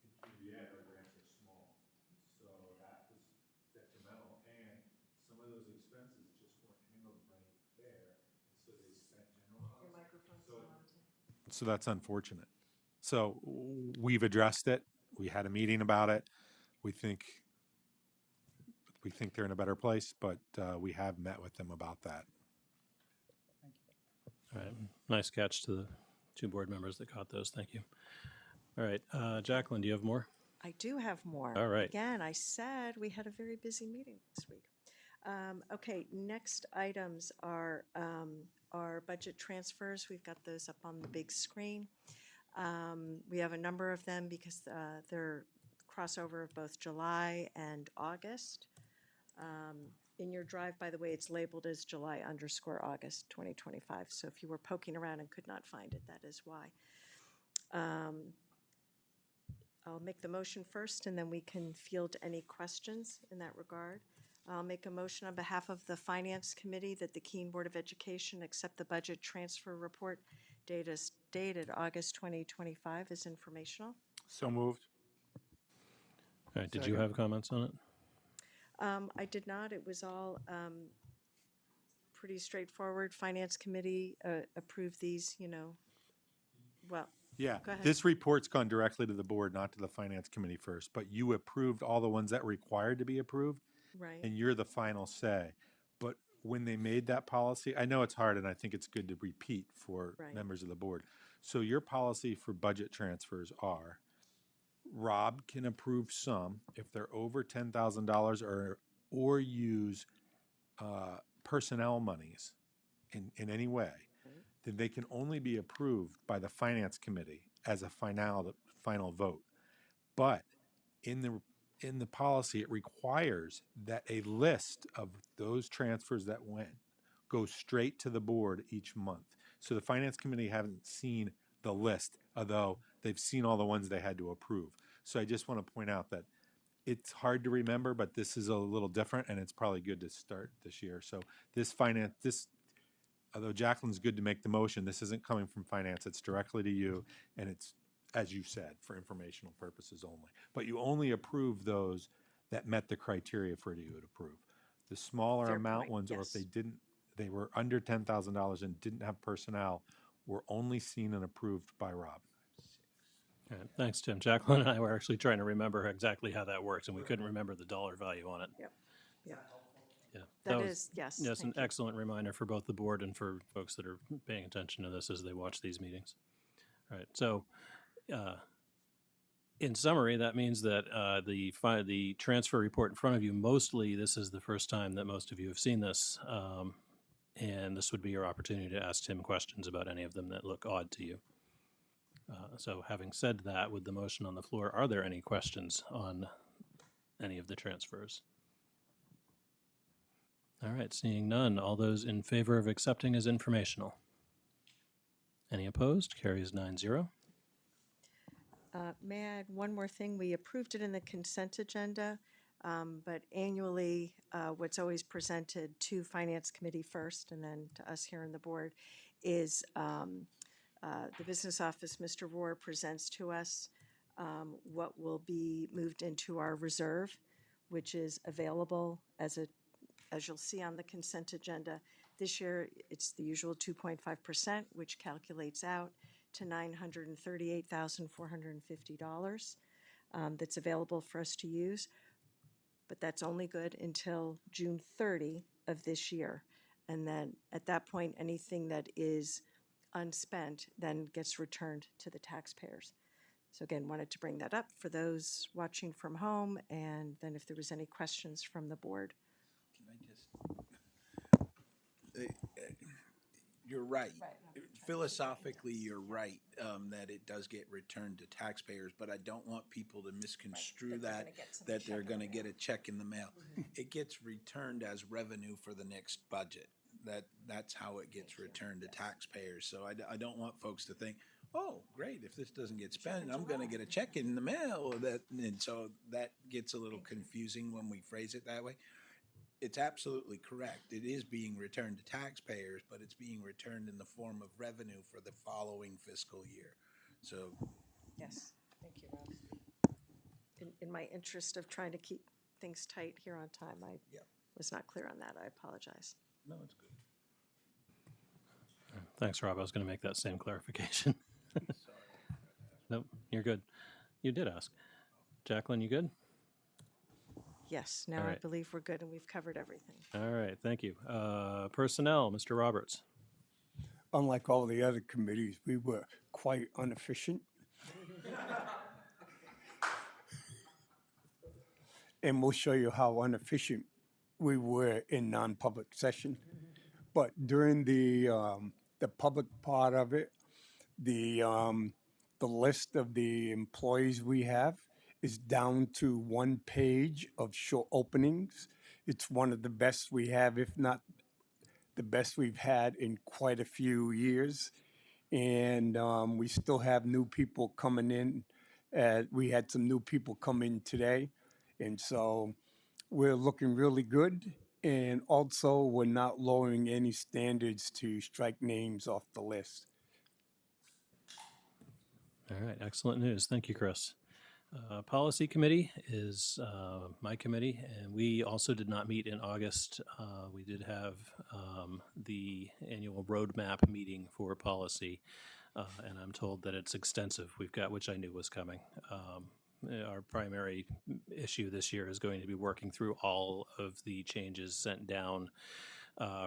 in community ed, our grants are small, so that was detrimental, and some of those expenses just weren't handled right there, and so they spent general funds. Your microphone's So- still on, Tim. So that's unfortunate. So we've addressed it. We had a meeting about it. We think they're in a better place, but we have met with them about that. All right, nice catch to the two board members that caught those. Thank you. All right, Jacqueline, do you have more? I do have more. All right. Again, I said we had a very busy meeting this week. Okay, next items are our budget transfers. We've got those up on the big screen. We have a number of them because they're crossover of both July and August. In your drive, by the way, it's labeled as July_August 2025. So if you were poking around and could not find it, that is why. I'll make the motion first, and then we can field any questions in that regard. I'll make a motion on behalf of the Finance Committee that the Keene Board of Education accept the budget transfer report dated August 2025 as informational. So moved. All right, did you have comments on it? I did not. It was all pretty straightforward. Finance Committee approved these, well, Yeah, Go ahead. this report's gone directly to the board, not to the finance committee first, but you approved all the ones that were required to be approved, right. and you're the final say. But when they made that policy, I know it's hard, and I think it's good to repeat for Right. members of the board. So your policy for budget transfers are, Rob can approve some if they're over $10,000 or use personnel monies in any way, then they can only be approved by the finance committee as a final vote. But in the policy, it requires that a list of those transfers that went go straight to the board each month. So the finance committee haven't seen the list, although they've seen all the ones they had to approve. So I just want to point out that it's hard to remember, but this is a little different, and it's probably good to start this year. So although Jacqueline's good to make the motion, this isn't coming from finance. It's directly to you, and it's, as you said, for informational purposes only. But you only approve those that met the criteria for you to approve. The smaller Fair amount point, ones, or if yes. they were under $10,000 and didn't have personnel, were only seen and approved by Rob. All right, thanks, Tim. Jacqueline and I were actually trying to remember exactly how that works, and we couldn't remember the dollar value on it. Yep. Yep. Yeah, That was, is, yes. yes, an thank you. excellent reminder for both the board and for folks that are paying attention to this as they watch these meetings. All right, so in summary, that means that the transfer report in front of you, mostly this is the first time that most of you have seen this, and this would be your opportunity to ask Tim questions about any of them that look odd to you. So having said that, with the motion on the floor, are there any questions on any of the transfers? All right, seeing none. All those in favor of accepting as informational? Any opposed? Carries 9-0. May I add one more thing? We approved it in the consent agenda, but annually, what's always presented to Finance Committee first and then to us here on the board is the business office, Mr. Rohr, presents to us what will be moved into our reserve, which is available as you'll see on the consent agenda. This year, it's the usual 2.5%, which calculates out to $938,450 that's available for us to use. But that's only good until June 30 of this year. And then at that point, anything that is unspent then gets returned to the taxpayers. So again, wanted to bring that up for those watching from home, and then if there was any questions from the board. Can I just, you're right. Philosophically, you're right, that it does get returned to taxpayers, but I don't want people to misconstrue that they're gonna get a check in the mail. It gets returned as revenue for the next budget. That's how it gets returned to taxpayers. So I don't want folks to think, oh, great, if this doesn't get spent, I'm gonna get a check in the mail. And so that gets a little confusing when we phrase it that way. It's absolutely correct. It is being returned to taxpayers, but it's being returned in the form of revenue for the following fiscal year. So, Yes, thank you, Rob. In my interest of trying to keep things tight here on time, I was not clear on that. I apologize. no, it's good. Thanks, Rob. I was going to make that same clarification. Nope, you're good. You did ask. Jacqueline, you good? Yes, now All I right. believe we're good and we've covered everything. All right, thank you. Personnel, Mr. Roberts. Unlike all the other committees, we were quite inefficient. And we'll show you how inefficient we were in non-public session. But during the public part of it, the list of the employees we have is down to one page of short openings. It's one of the best we have, if not the best we've had in quite a few years. And we still have new people coming in. We had some new people come in today. And so we're looking really good. And also, we're not lowering any standards to strike names off the list. All right, excellent news. Thank you, Chris. Policy Committee is my committee, and we also did not meet in August. We did have the annual roadmap meeting for policy, and I'm told that it's extensive. We've got, which I knew was coming. Our primary issue this year is going to be working through all of the changes sent down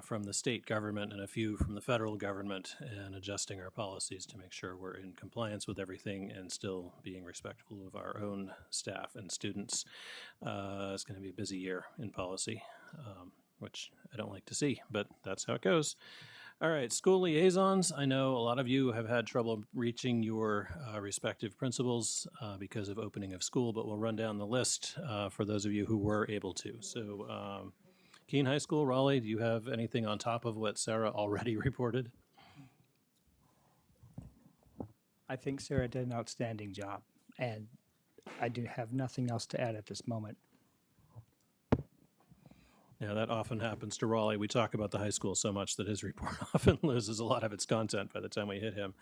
from the state government and a few from the federal government, and adjusting our policies to make sure we're in compliance with everything and still being respectful of our own staff and students. It's going to be a busy year in policy, which I don't like to see, but that's how it goes. All right, school liaisons. I know a lot of you have had trouble reaching your respective principals because of opening of school, but we'll run down the list for those of you who were able to. So Keene High School, Raleigh, do you have anything on top of what Sarah already reported? I think Sarah did an outstanding job, and I do have nothing else to add at this moment. Yeah, that often happens to Raleigh. We talk about the high school so much that his report often loses a lot of its content by the time we hit him.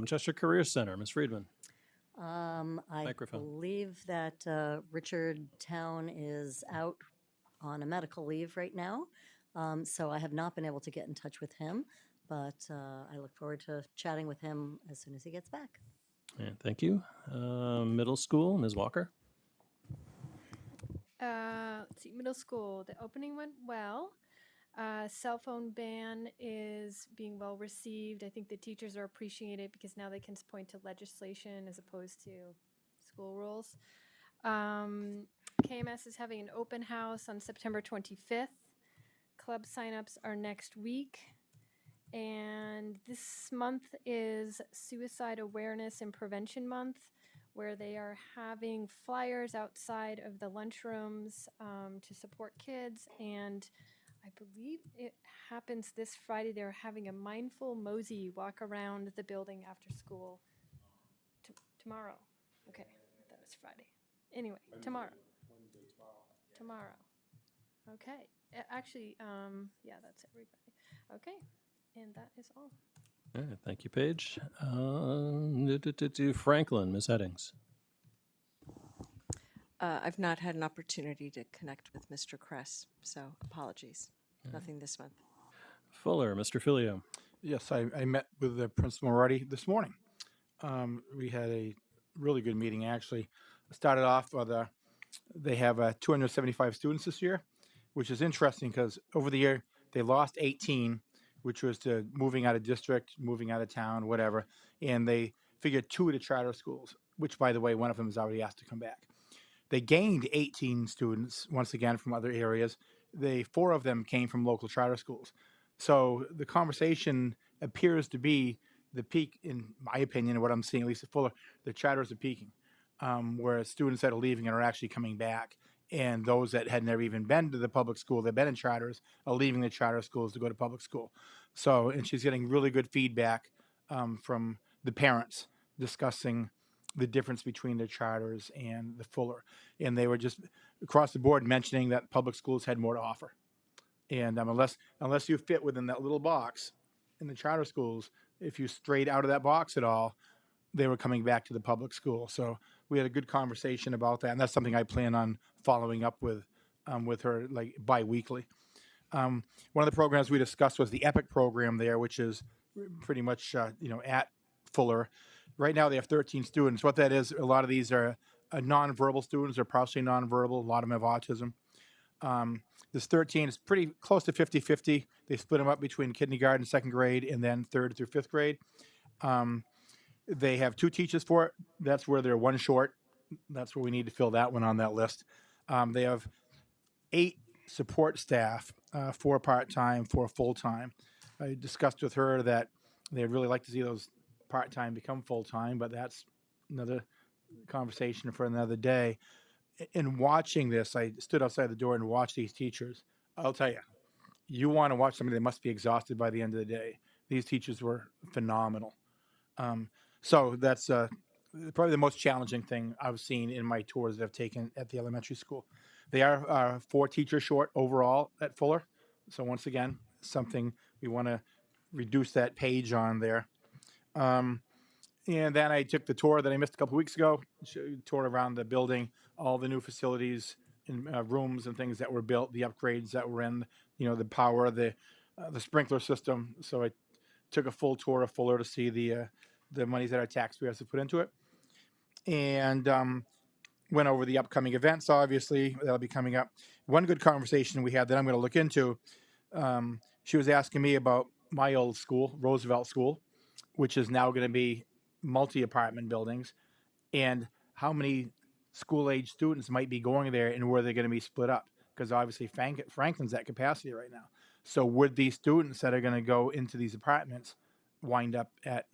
Chester Career Center, Ms. Friedman. I Microphone. believe that Richard Town is out on a medical leave right now, so I have not been able to get in touch with him, but I look forward to chatting with him as soon as he gets back. Yeah, thank you. Middle school, Ms. Walker. Let's see, middle school. The opening went well. Cell phone ban is being well received. I think the teachers are appreciating it because now they can point to legislation as opposed to school rules. KMS is having an open house on September 25th. Club signups are next week. And this month is Suicide Awareness and Prevention Month, where they are having flyers outside of the lunchrooms to support kids. And I believe it happens this Friday. They're having a mindful mosey walk around the building after school. Tomorrow. Okay, I thought it was Friday. Anyway, tomorrow. Tomorrow. Okay. Actually, yeah, that's every Friday. Okay, and that is all. All right, thank you, Paige. Franklin, Ms. Headings. I've not had an opportunity to connect with Mr. Kress, so apologies. Nothing this month. Fuller, Mr. Filio. Yes, I met with the principal already this morning. We had a really good meeting, actually. Started off with they have 275 students this year, which is interesting because over the year they lost 18, which was to moving out of district, moving out of town, whatever. And they figured 2 of the charter schools, which, by the way, one of them is already asked to come back. They gained 18 students, once again, from other areas. 4 of them came from local charter schools. So the conversation appears to be the peak, in my opinion, and what I'm seeing, at least at Fuller, the charters are peaking, whereas students that are leaving are actually coming back. And those that had never even been to the public school, they've been in charters, are leaving the charter schools to go to public school. So, and she's getting really good feedback from the parents discussing the difference between the charters and the Fuller. And they were just across the board mentioning that public schools had more to offer. And unless you fit within that little box in the charter schools, if you strayed out of that box at all, they were coming back to the public school. So we had a good conversation about that, and that's something I plan on following up with her like bi-weekly. One of the programs we discussed was the EPIC program there, which is pretty much at Fuller. Right now they have 13 students. What that is, a lot of these are nonverbal students, or partially nonverbal. A lot of them have autism. This 13 is pretty close to 50-50. They split them up between kindergarten, second grade, and then 3rd through 5th grade. They have 2 teachers for it. That's where they're one short. That's where we need to fill that one on that list. They have 8 support staff, 4 part-time, 4 full-time. I discussed with her that they'd really like to see those part-time become full-time, but that's another conversation for another day. In watching this, I stood outside the door and watched these teachers. I'll tell you, you want to watch somebody that must be exhausted by the end of the day. These teachers were phenomenal. So that's probably the most challenging thing I've seen in my tours that I've taken at the elementary school. They are 4 teachers short overall at Fuller. So once again, something we want to reduce that page on there. And then I took the tour that I missed a couple weeks ago, tour around the building, all the new facilities and rooms and things that were built, the upgrades that were in, the power, the sprinkler system. So I took a full tour of Fuller to see the monies that our taxpayers have put into it, and went over the upcoming events. Obviously, that'll be coming up. One good conversation we had that I'm going to look into. She was asking me about my old school, Roosevelt School, which is now going to be multi-apartment buildings, and how many school-age students might be going there and where they're going to be split up, because obviously Franklin's at capacity right now. So would these students that are going to go into these apartments wind up at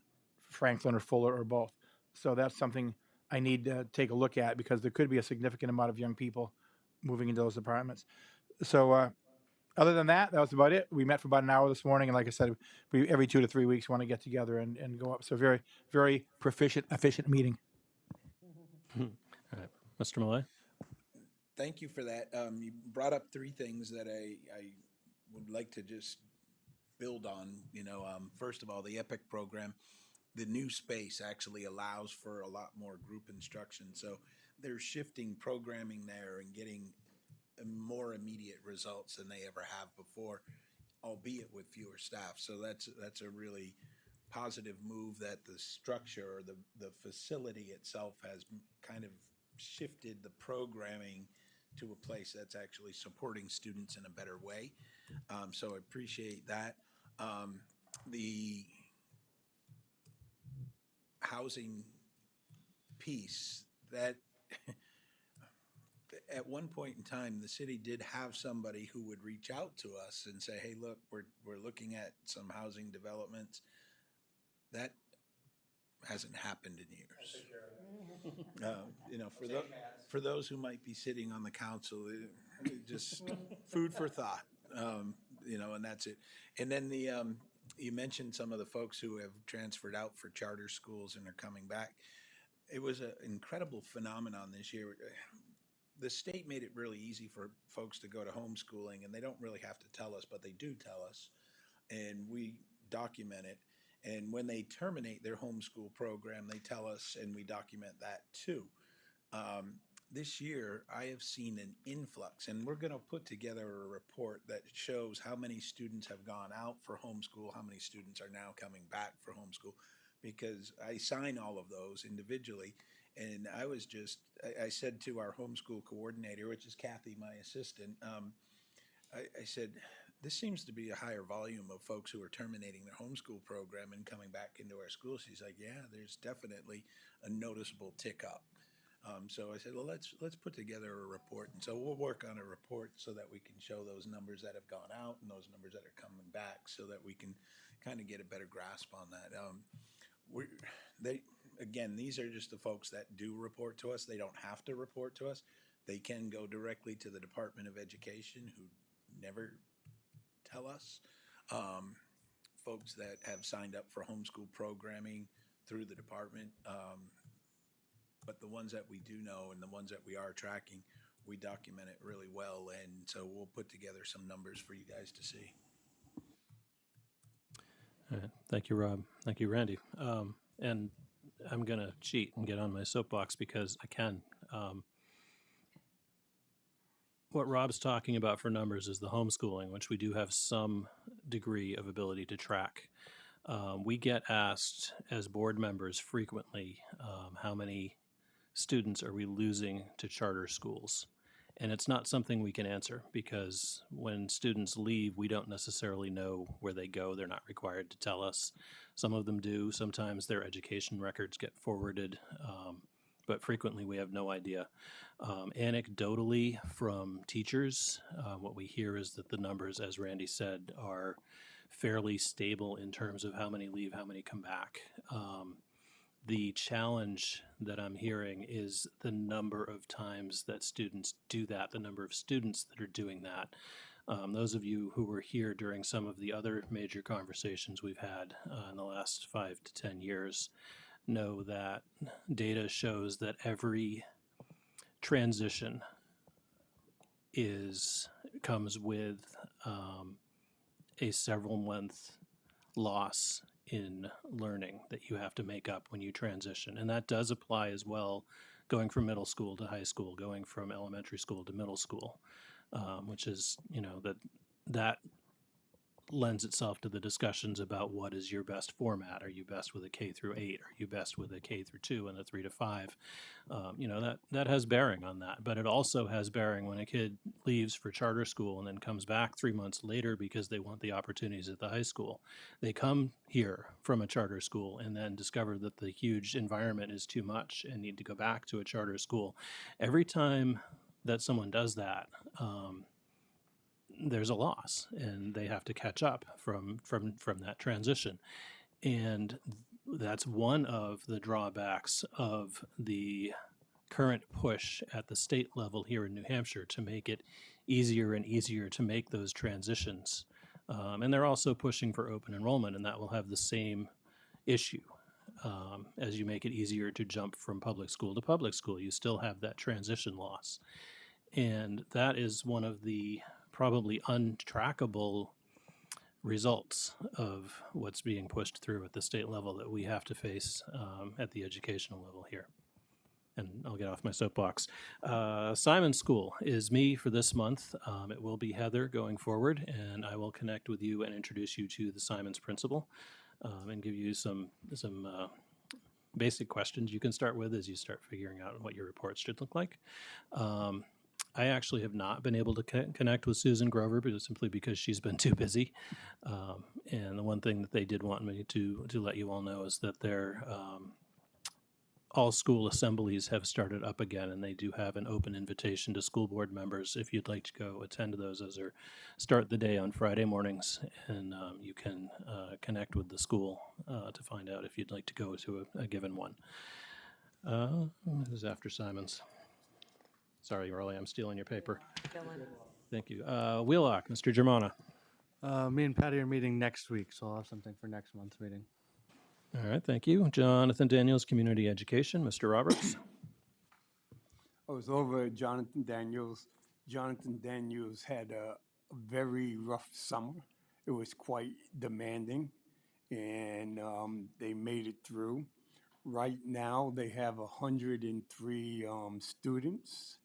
Franklin or Fuller or both? So that's something I need to take a look at, because there could be a significant amount of young people moving into those apartments. So other than that, that was about it. We met for about an hour this morning, and like I said, we every 2 to 3 weeks want to get together and go up. So very, very efficient meeting. All right. Mr. Malloy? Thank you for that. You brought up 3 things that I would like to just build on. First of all, the EPIC program, the new space actually allows for a lot more group instruction. So they're shifting programming there and getting more immediate results than they ever have before, albeit with fewer staff. So that's a really positive move, that the structure or the facility itself has kind of shifted the programming to a place that's actually supporting students in a better way. So I appreciate that. The housing piece, that at one point in time, the city did have somebody who would reach out to us and say, hey, look, we're looking at some housing developments. That hasn't happened in years. For those who might be sitting on the council, just food for thought, and that's it. And then you mentioned some of the folks who have transferred out for charter schools and are coming back. It was an incredible phenomenon this year. The state made it really easy for folks to go to homeschooling, and they don't really have to tell us, but they do tell us, and we document it. And when they terminate their homeschool program, they tell us, and we document that too. This year, I have seen an influx, and we're going to put together a report that shows how many students have gone out for homeschool, how many students are now coming back for homeschool, because I sign all of those individually. And I said to our homeschool coordinator, which is Kathy, my assistant, I said, this seems to be a higher volume of folks who are terminating their homeschool program and coming back into our schools. She's like, yeah, there's definitely a noticeable tick up. So I said, well, let's put together a report. And so we'll work on a report so that we can show those numbers that have gone out and those numbers that are coming back, so that we can kind of get a better grasp on that. Again, these are just the folks that do report to us. They don't have to report to us. They can go directly to the Department of Education, who never tell us. Folks that have signed up for homeschool programming through the department. But the ones that we do know and the ones that we are tracking, we document it really well. And so we'll put together some numbers for you guys to see. All right. Thank you, Rob. Thank you, Randy. And I'm going to cheat and get on my soapbox because I can. What Rob's talking about for numbers is the homeschooling, which we do have some degree of ability to track. We get asked as board members frequently, how many students are we losing to charter schools? And it's not something we can answer, because when students leave, we don't necessarily know where they go. They're not required to tell us. Some of them do. Sometimes their education records get forwarded. but frequently we have no idea. Anecdotally from teachers, what we hear is that the numbers, as Randy said, are fairly stable in terms of how many leave, how many come back. The challenge that I'm hearing is the number of times that students do that, the number of students that are doing that. Those of you who were here during some of the other major conversations we've had in the last 5 to 10 years know that data shows that every transition comes with a several month loss in learning that you have to make up when you transition. And that does apply as well, going from middle school to high school, going from elementary school to middle school, which is, that lends itself to the discussions about what is your best format. Are you best with a K through 8? Are you best with a K through 2 and a 3 to 5? That has bearing on that, but it also has bearing when a kid leaves for charter school and then comes back 3 months later because they want the opportunities at the high school. They come here from a charter school and then discover that the huge environment is too much and need to go back to a charter school. Every time that someone does that, there's a loss and they have to catch up from that transition. And that's one of the drawbacks of the current push at the state level here in New Hampshire to make it easier and easier to make those transitions. And they're also pushing for open enrollment, and that will have the same issue. As you make it easier to jump from public school to public school, you still have that transition loss. And that is one of the probably untrackable results of what's being pushed through at the state level that we have to face at the educational level here. And I'll get off my soapbox. Simon School is me for this month. It will be Heather going forward, and I will connect with you and introduce you to the Simon's principal and give you some basic questions you can start with as you start figuring out what your reports should look like. I actually have not been able to connect with Susan Grover, but simply because she's been too busy. And the one thing that they did want me to let you all know is that their all school assemblies have started up again, and they do have an open invitation to school board members if you'd like to go attend to those. Those are start the day on Friday mornings, and you can connect with the school to find out if you'd like to go to a given one. This is after Simon's. Sorry, Rolly, I'm stealing your paper. Thank you. Wheelock, Mr. Germana. Me and Patty are meeting next week, so I'll have something for next month's meeting. All right, thank you. Jonathan Daniels, Community Education. Mr. Roberts. I was over at Jonathan Daniels. Jonathan Daniels had a very rough summer. It was quite demanding, and they made it through. Right now, they have 103 students.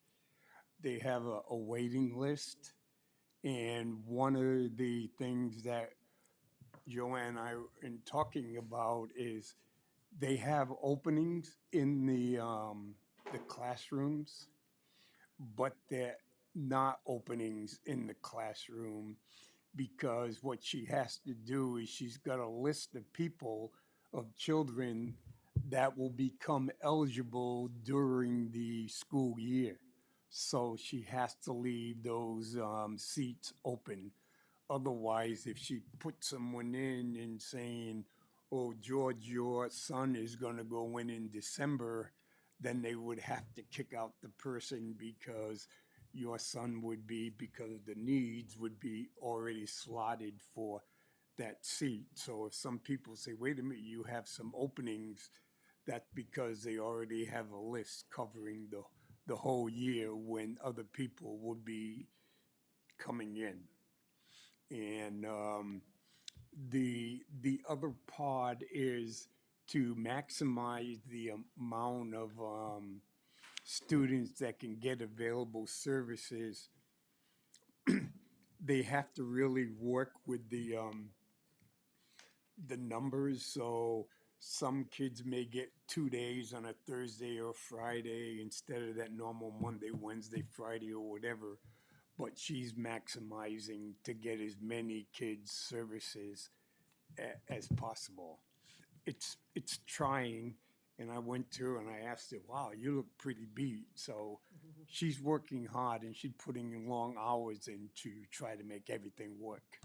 They have a waiting list, and one of the things that Joanne and I are talking about is they have openings in the classrooms, but they're not openings in the classroom because what she has to do is she's got a list of people, of children that will become eligible during the school year. So she has to leave those seats open. Otherwise, if she puts someone in and saying, oh, George, your son is going to go in December, then they would have to kick out the person because your son would be, because the needs would be already slotted for that seat. So if some people say, wait a minute, you have some openings, that's because they already have a list covering the whole year when other people would be coming in. And the other part is to maximize the amount of students that can get available services. They have to really work with the numbers. So some kids may get 2 days on a Thursday or Friday instead of that normal Monday, Wednesday, Friday, or whatever. But she's maximizing to get as many kids services as possible. It's trying, And I went to her and I asked her, wow, you look pretty beat. So she's working hard and she's putting in long hours in to try to make everything work.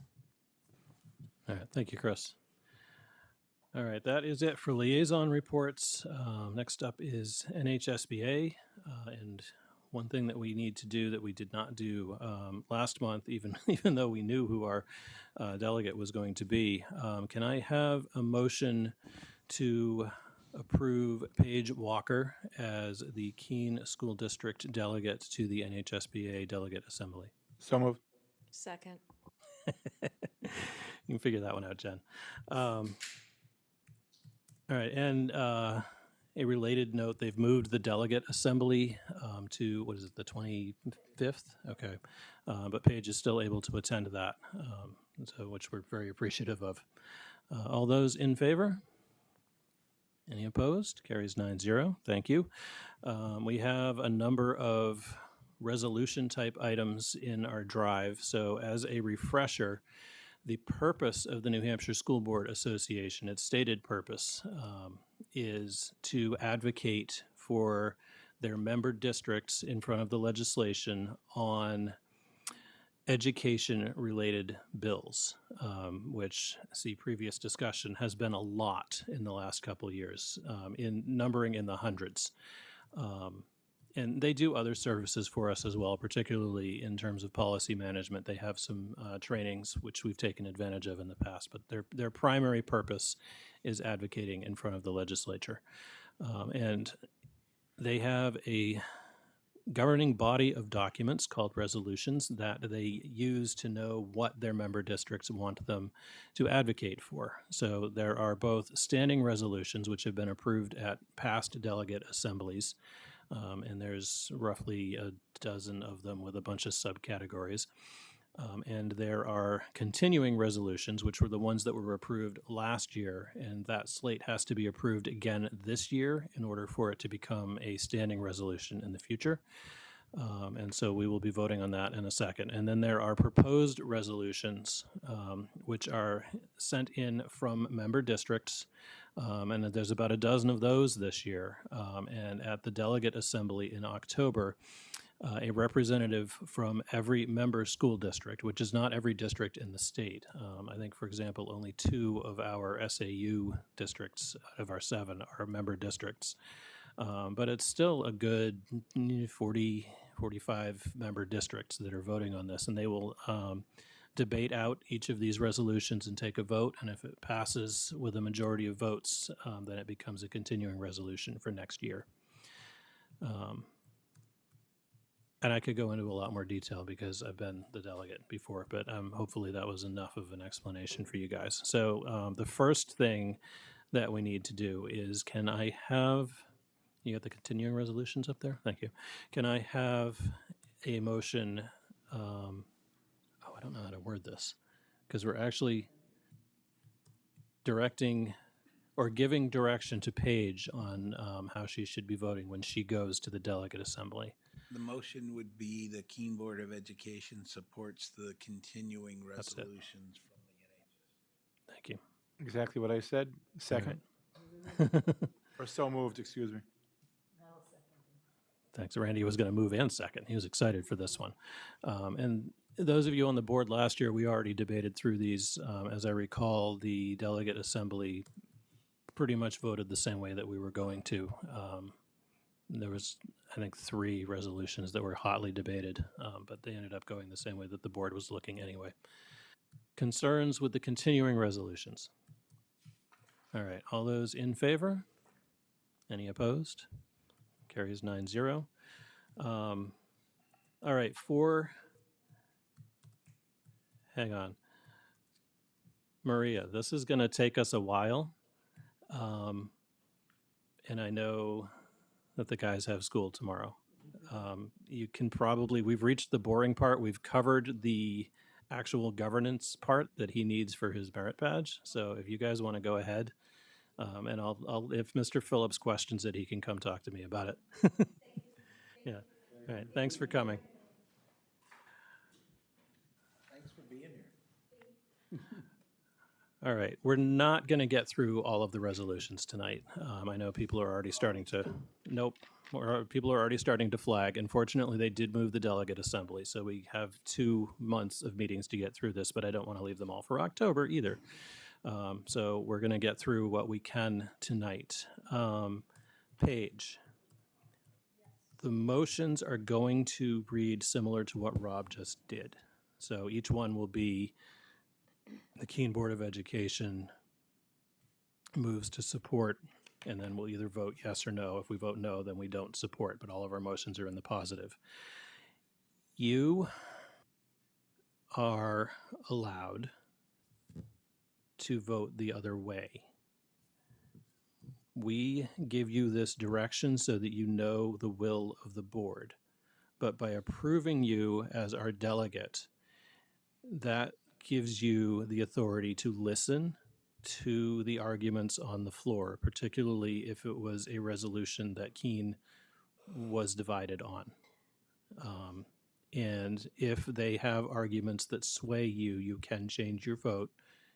All right, thank you, Chris. All right, that is it for liaison reports. Next up is NHSBA, and one thing that we need to do that we did not do last month, even though we knew who our delegate was going to be. Can I have a motion to approve Paige Walker as the Keene School District delegate to the NHSBA Delegate Assembly? So moved. Second. You can figure that one out, Jen. All right, and a related note, they've moved the delegate assembly to, what is it, the 25th? Okay, but Paige is still able to attend that, so which we're very appreciative of. All those in favor? Any opposed? Carries 9-0. Thank you. We have a number of resolution type items in our drive, so as a refresher, the purpose of the New Hampshire School Board Association, its stated purpose, is to advocate for their member districts in front of the legislation on education-related bills, which, see previous discussion, has been a lot in the last couple of years, in numbering in the hundreds. And they do other services for us as well, particularly in terms of policy management. They have some trainings which we've taken advantage of in the past, but their primary purpose is advocating in front of the legislature. And they have a governing body of documents called resolutions that they use to know what their member districts want them to advocate for. So there are both standing resolutions, which have been approved at past delegate assemblies, and there's roughly a dozen of them with a bunch of subcategories. And there are continuing resolutions, which were the ones that were approved last year, and that slate has to be approved again this year in order for it to become a standing resolution in the future. And so we will be voting on that in a second. And then there are proposed resolutions, which are sent in from member districts. And there's about a dozen of those this year. And at the delegate assembly in October, a representative from every member school district, which is not every district in the state. I think, for example, only 2 of our SAU districts out of our 7 are member districts. But it's still a good 40, 45 member districts that are voting on this, and they will debate out each of these resolutions and take a vote, and if it passes with a majority of votes, then it becomes a continuing resolution for next year. And I could go into a lot more detail because I've been the delegate before, but hopefully that was enough of an explanation for you guys. So the first thing that we need to do is, can I have, you got the continuing resolutions up there? Thank you. Can I have a motion, I don't know how to word this, because we're actually directing or giving direction to Paige on how she should be voting when she goes to the delegate assembly. The motion would be the Keene Board of Education supports the continuing That's it. resolutions from the NHS. Thank you. Exactly what I said. Second. Or so moved, excuse me. Thanks. Randy was going to move in second. He was excited for this one. And those of you on the board last year, we already debated through these. As I recall, the delegate assembly pretty much voted the same way that we were going to. There was, I think, 3 resolutions that were hotly debated, but they ended up going the same way that the board was looking anyway. Concerns with the continuing resolutions? All right, all those in favor? Any opposed? Carries 9-0. All right, hang on. Maria, this is going to take us a while. And I know that the guys have school tomorrow. You can probably, we've reached the boring part. We've covered the actual governance part that he needs for his merit badge. So if you guys want to go ahead, and I'll, if Mr. Phillips questions it, he can come talk to me about it. Yeah. All right. Thanks for coming. Thanks for being here. All right, we're not going to get through all of the resolutions tonight. I know people are already starting to, nope, people are already starting to flag. Unfortunately, they did move the delegate assembly, so we have 2 months of meetings to get through this, but I don't want to leave them all for October either. So we're going to get through what we can tonight. Paige, the motions are going to read similar to what Rob just did. So each one will be the Keene Board of Education moves to support, and then we'll either vote yes or no. If we vote no, then we don't support, but all of our motions are in the positive. You are allowed to vote the other way. We give you this direction so that you know the will of the board. But by approving you as our delegate, that gives you the authority to listen to the arguments on the floor, particularly if it was a resolution that Keene was divided on. And if they have arguments that sway you, you can change your vote.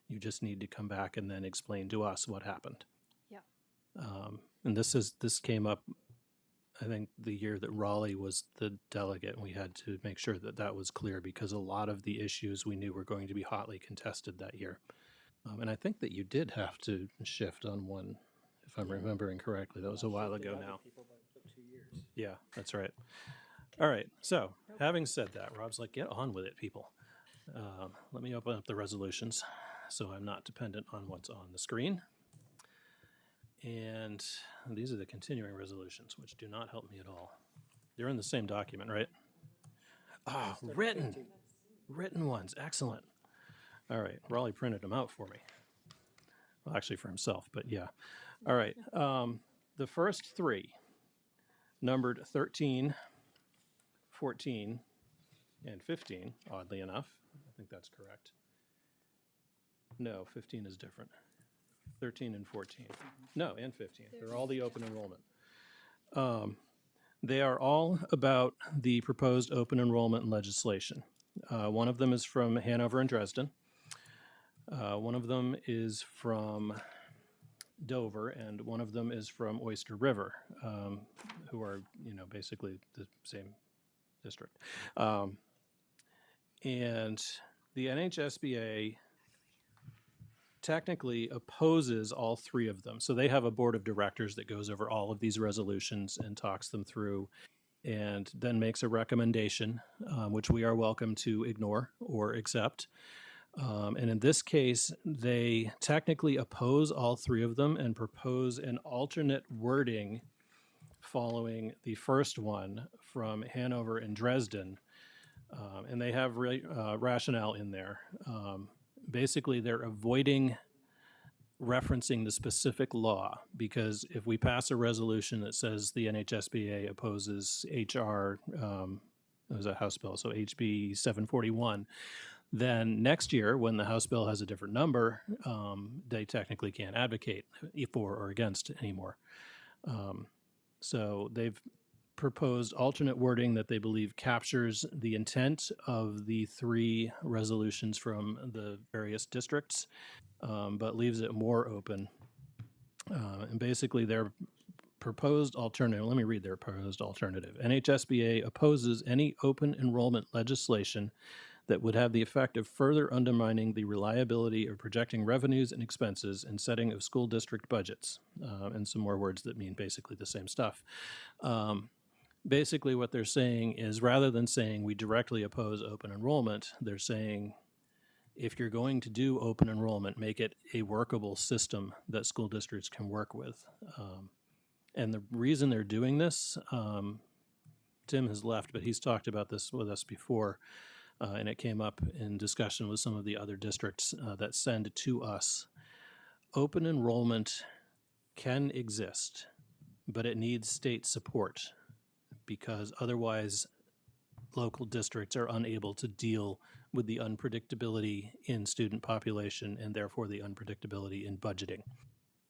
You just need to come back and then explain to us what happened. Yeah. And this came up, I think, the year that Raleigh was the delegate, and we had to make sure that that was clear because a lot of the issues we knew were going to be hotly contested that year. And I think that you did have to shift on one, if I'm remembering correctly. That was a while ago now. Yeah, that's right. All right. So, having said that, Rob's like, get on with it, people. Let me open up the resolutions so I'm not dependent on what's on the screen. And these are the continuing resolutions, which do not help me at all. They're in the same document, right? Ah, written ones. Excellent. All right. Raleigh printed them out for me. Well, actually for himself, but yeah. All right. The first 3, numbered 13, 14, and 15, oddly enough. I think that's correct. No, 15 is different. 13 and 14. No, and 15. They're all the open enrollment. They are all about the proposed open enrollment legislation. One of them is from Hanover and Dresden. One of them is from Dover, and one of them is from Oyster River, who are, basically the same district. And the NHSBA technically opposes all 3 of them. So they have a board of directors that goes over all of these resolutions and talks them through and then makes a recommendation, which we are welcome to ignore or accept. And in this case, they technically oppose all 3 of them and propose an alternate wording following the first one from Hanover and Dresden. And they have rationale in there. Basically, they're avoiding referencing the specific law because if we pass a resolution that says the NHSBA opposes HR, it was a House bill, so HB 741, then next year when the House bill has a different number, they technically can't advocate for or against anymore. So they've proposed alternate wording that they believe captures the intent of the 3 resolutions from the various districts, but leaves it more open. And basically their proposed alternative, let me read their proposed alternative. NHSBA opposes any open enrollment legislation that would have the effect of further undermining the reliability of projecting revenues and expenses and setting of school district budgets, and some more words that mean basically the same stuff. Basically what they're saying is rather than saying we directly oppose open enrollment, they're saying if you're going to do open enrollment, make it a workable system that school districts can work with. And the reason they're doing this, Tim has left, but he's talked about this with us before, and it came up in discussion with some of the other districts that send to us. Open enrollment can exist, but it needs state support because otherwise local districts are unable to deal with the unpredictability in student population and therefore the unpredictability in budgeting.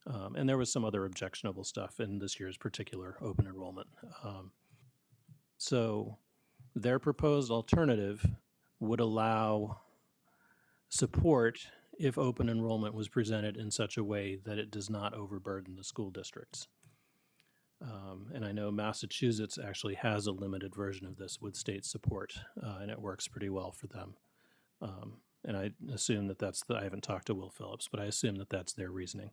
And there was some other objectionable stuff in this year's particular open enrollment. So their proposed alternative would allow support if open enrollment was presented in such a way that it does not overburden the school districts. And I know Massachusetts actually has a limited version of this with state support, and it works pretty well for them. And I assume that I haven't talked to Will Phillips, but I assume that that's their reasoning.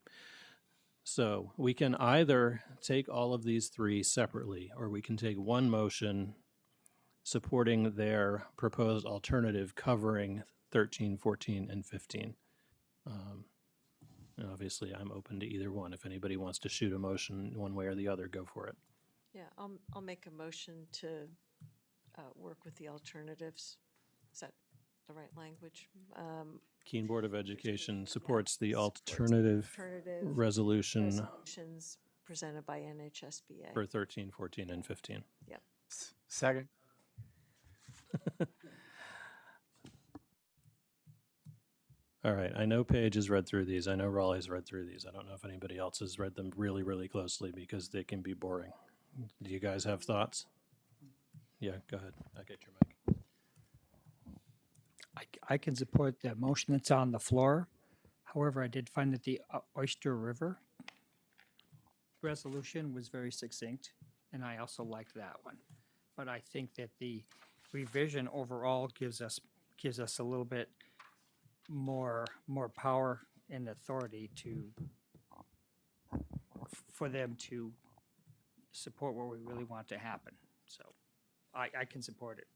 So we can either take all of these three separately, or we can take one motion supporting their proposed alternative covering 13, 14, and 15. And obviously, I'm open to either one. If anybody wants to shoot a motion one way or the other, go for it. Yeah, I'll make a motion to work with the alternatives. Is that the right language? Keene Board of Education supports the alternative resolution Resolutions presented by NHSBA. for 13, 14, and 15. Yep. Second. All right. I know Paige has read through these. I know Raleigh's read through these. I don't know if anybody else has read them really, really closely because they can be boring. Do you guys have thoughts? Yeah, go ahead. I'll get your mic. I can support the motion that's on the floor. However, I did find that the Oyster River resolution was very succinct, and I also liked that one. But I think that the revision overall gives us a little bit more power and authority for them to support what we really want to happen. So I can support it.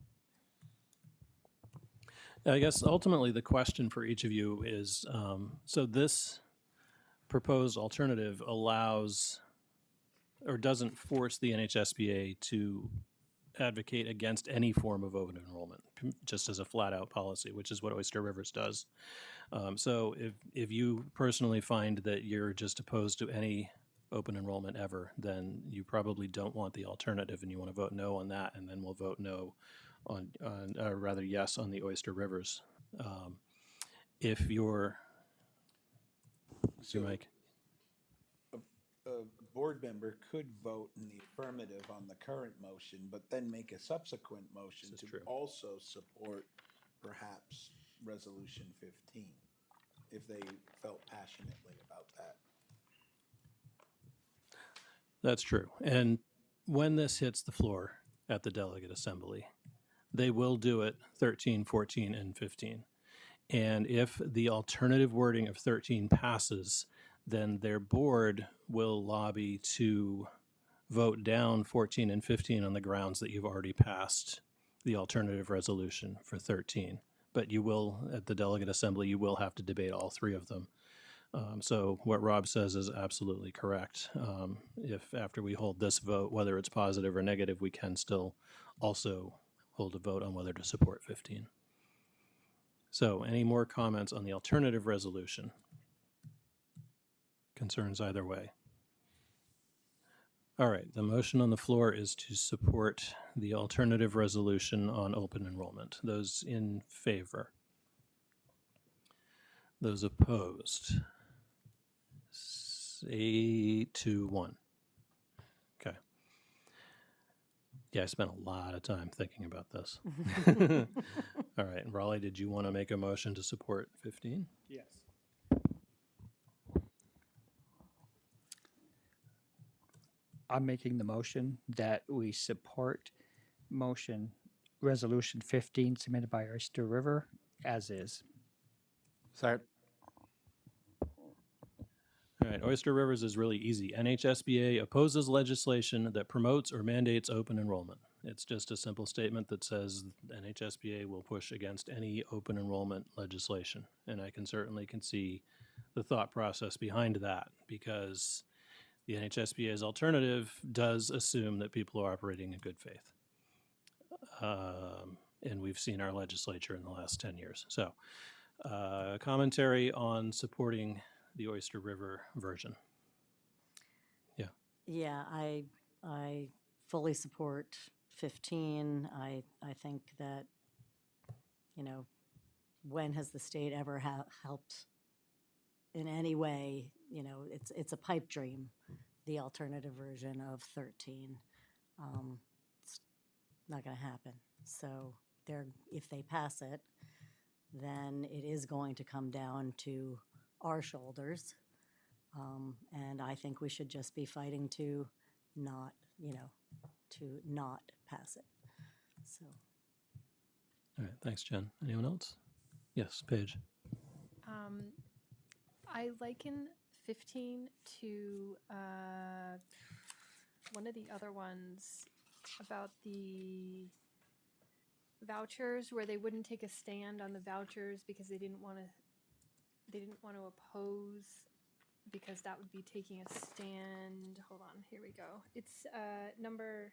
I guess ultimately the question for each of you is, so this proposed alternative allows or doesn't force the NHSBA to advocate against any form of open enrollment, just as a flat out policy, which is what Oyster Rivers does. So if you personally find that you're just opposed to any open enrollment ever, then you probably don't want the alternative and you want to vote no on that, and then we'll vote no on or rather yes on the Oyster Rivers. If you're, Mike. A board member could vote in the affirmative on the current motion, but then make a subsequent motion to also support perhaps Resolution 15, if they felt passionately about that. That's true. And when this hits the floor at the delegate assembly, they will do it 13, 14, and 15. And if the alternative wording of 13 passes, then their board will lobby to vote down 14 and 15 on the grounds that you've already passed the alternative resolution for 13. But you will, at the delegate assembly, you will have to debate all three of them. So what Rob says is absolutely correct. If after we hold this vote, whether it's positive or negative, we can still also hold a vote on whether to support 15. So any more comments on the alternative resolution? Concerns either way? All right, the motion on the floor is to support the alternative resolution on open enrollment. Those in favor? Those opposed? 8-1. Okay. Yeah, I spent a lot of time thinking about this. All right, Raleigh, did you want to make a motion to support 15? Yes. I'm making the motion that we support resolution 15 submitted by Oyster River as is. Second. All right, Oyster Rivers is really easy. NHSBA opposes legislation that promotes or mandates open enrollment. It's just a simple statement that says NHSBA will push against any open enrollment legislation. And I can certainly see the thought process behind that, because the NHSBA's alternative does assume that people are operating in good faith. And we've seen our legislature in the last 10 years. So commentary on supporting the Oyster River version. Yeah. Yeah, I fully support 15. I think that, you know, when has the state ever helped in any way? You know, it's a pipe dream, the alternative version of 13. It's not going to happen. So if they pass it, then it is going to come down to our shoulders. And I think we should just be fighting to not, to not pass it. So. All right, thanks, Jen. Anyone else? Yes, Paige. I liken 15 to one of the other ones about the vouchers, where they wouldn't take a stand on the vouchers because they didn't want to oppose, because that would be taking a stand. Hold on, here we go. It's number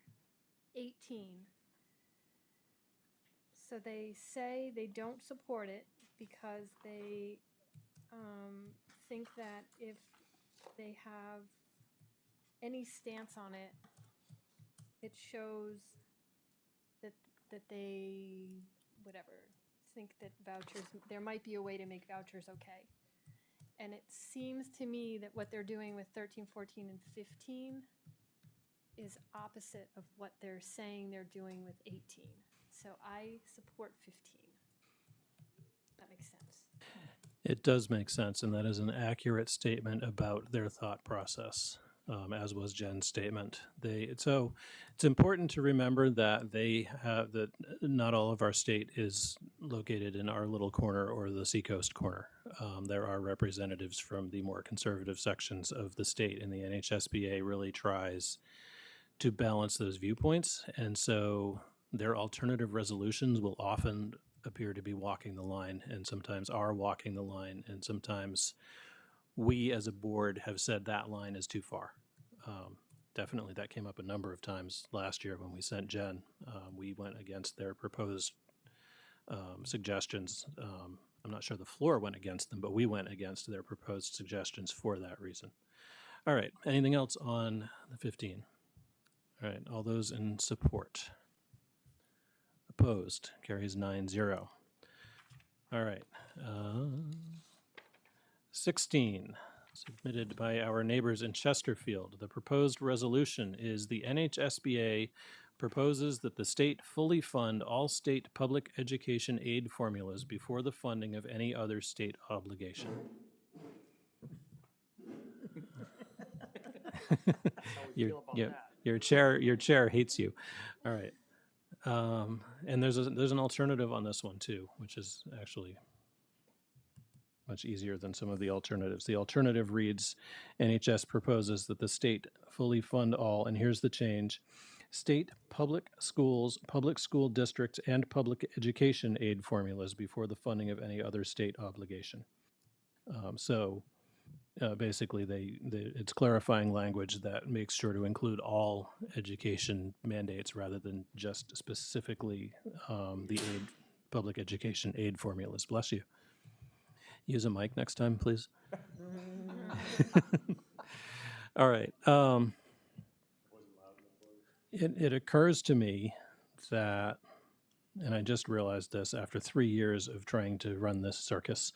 18. So they say they don't support it because they think that if they have any stance on it, it shows that they think that vouchers, there might be a way to make vouchers okay. And it seems to me that what they're doing with 13, 14, and 15 is opposite of what they're saying they're doing with 18. So I support 15. That makes sense. It does make sense, and that is an accurate statement about their thought process, as was Jen's statement. So it's important to remember that that not all of our state is located in our little corner or the seacoast corner. There are representatives from the more conservative sections of the state, and the NHSBA really tries to balance those viewpoints, and so their alternative resolutions will often appear to be walking the line, and sometimes are walking the line, and sometimes we as a board have said that line is too far. Definitely that came up a number of times last year when we sent Jen. We went against their proposed suggestions. I'm not sure the floor went against them, but we went against their proposed suggestions for that reason. All right, anything else on the 15? All right, all those in support? Opposed? Carries 9-0. All right. 16, submitted by our neighbors in Chesterfield. The proposed resolution is the NHSBA proposes that the state fully fund all state public education aid formulas before the funding of any other state obligation. Your chair hates you. All right. And there's an alternative on this one too, which is actually much easier than some of the alternatives. The alternative reads, NHS proposes that the state fully fund all, and here's the change, state public schools, public school districts, and public education aid formulas before the funding of any other state obligation. Basically, it's clarifying language that makes sure to include all education mandates rather than just specifically the public education aid formulas. Bless you. Use a mic next time, please. All right. It occurs to me that, and I just realized this after 3 years of trying to run this circus,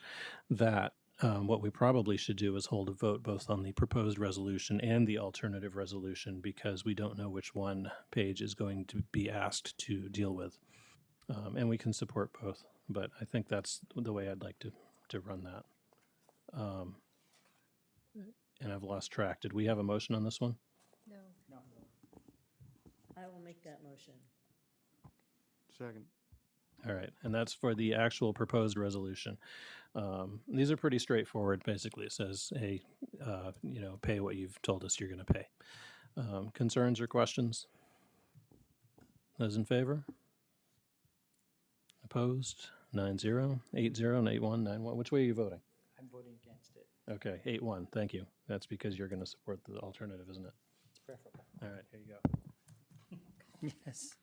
that what we probably should do is hold a vote both on the proposed resolution and the alternative resolution, because we don't know which one Paige is going to be asked to deal with. And we can support both, but I think that's the way I'd like to run that. And I've lost track. Did we have a motion on this one? No. I will make that motion. Second. All right, and that's for the actual proposed resolution. These are pretty straightforward. Basically, it says, hey, pay what you've told us you're going to pay. Concerns or questions? Those in favor? Opposed? 9-0, 8-0, and 8-1, 9-1. Which way are you voting? I'm voting against it. Okay, 8-1. Thank you. That's because you're going to support the alternative, isn't it? It's preferable. All right, here you go. Yes.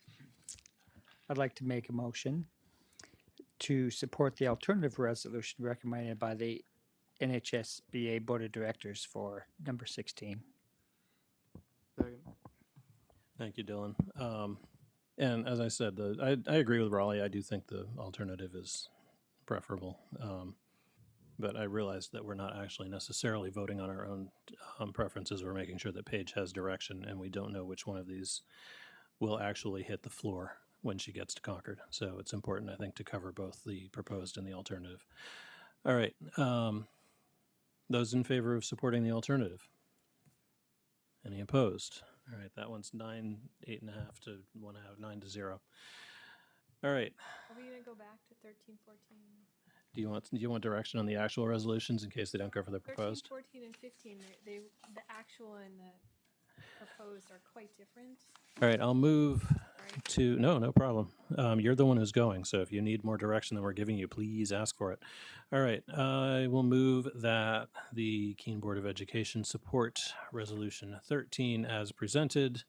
I'd like to make a motion to support the alternative resolution recommended by the NHSBA Board of Directors for number 16. Second. Thank you, Dylan. And as I said, I agree with Raleigh. I do think the alternative is preferable. But I realized that we're not actually necessarily voting on our own preferences. We're making sure that Paige has direction, and we don't know which one of these will actually hit the floor. when she gets to Concord. So it's important, I think, to cover both the proposed and the alternative. All right. Those in favor of supporting the alternative? Any opposed? All right, that one's 9, 8.5 to 1.5, 9 to 0. All right. Are we gonna go back to 13, 14? Do you want direction on the actual resolutions in case they don't go for the 13, proposed? 14, and 15, the actual and the proposed are quite different. All right, I'll move Sorry. to, no problem. You're the one who's going, so if you need more direction than we're giving you, please ask for it. All right, I will move that the Keene Board of Education support Resolution 13 as presented.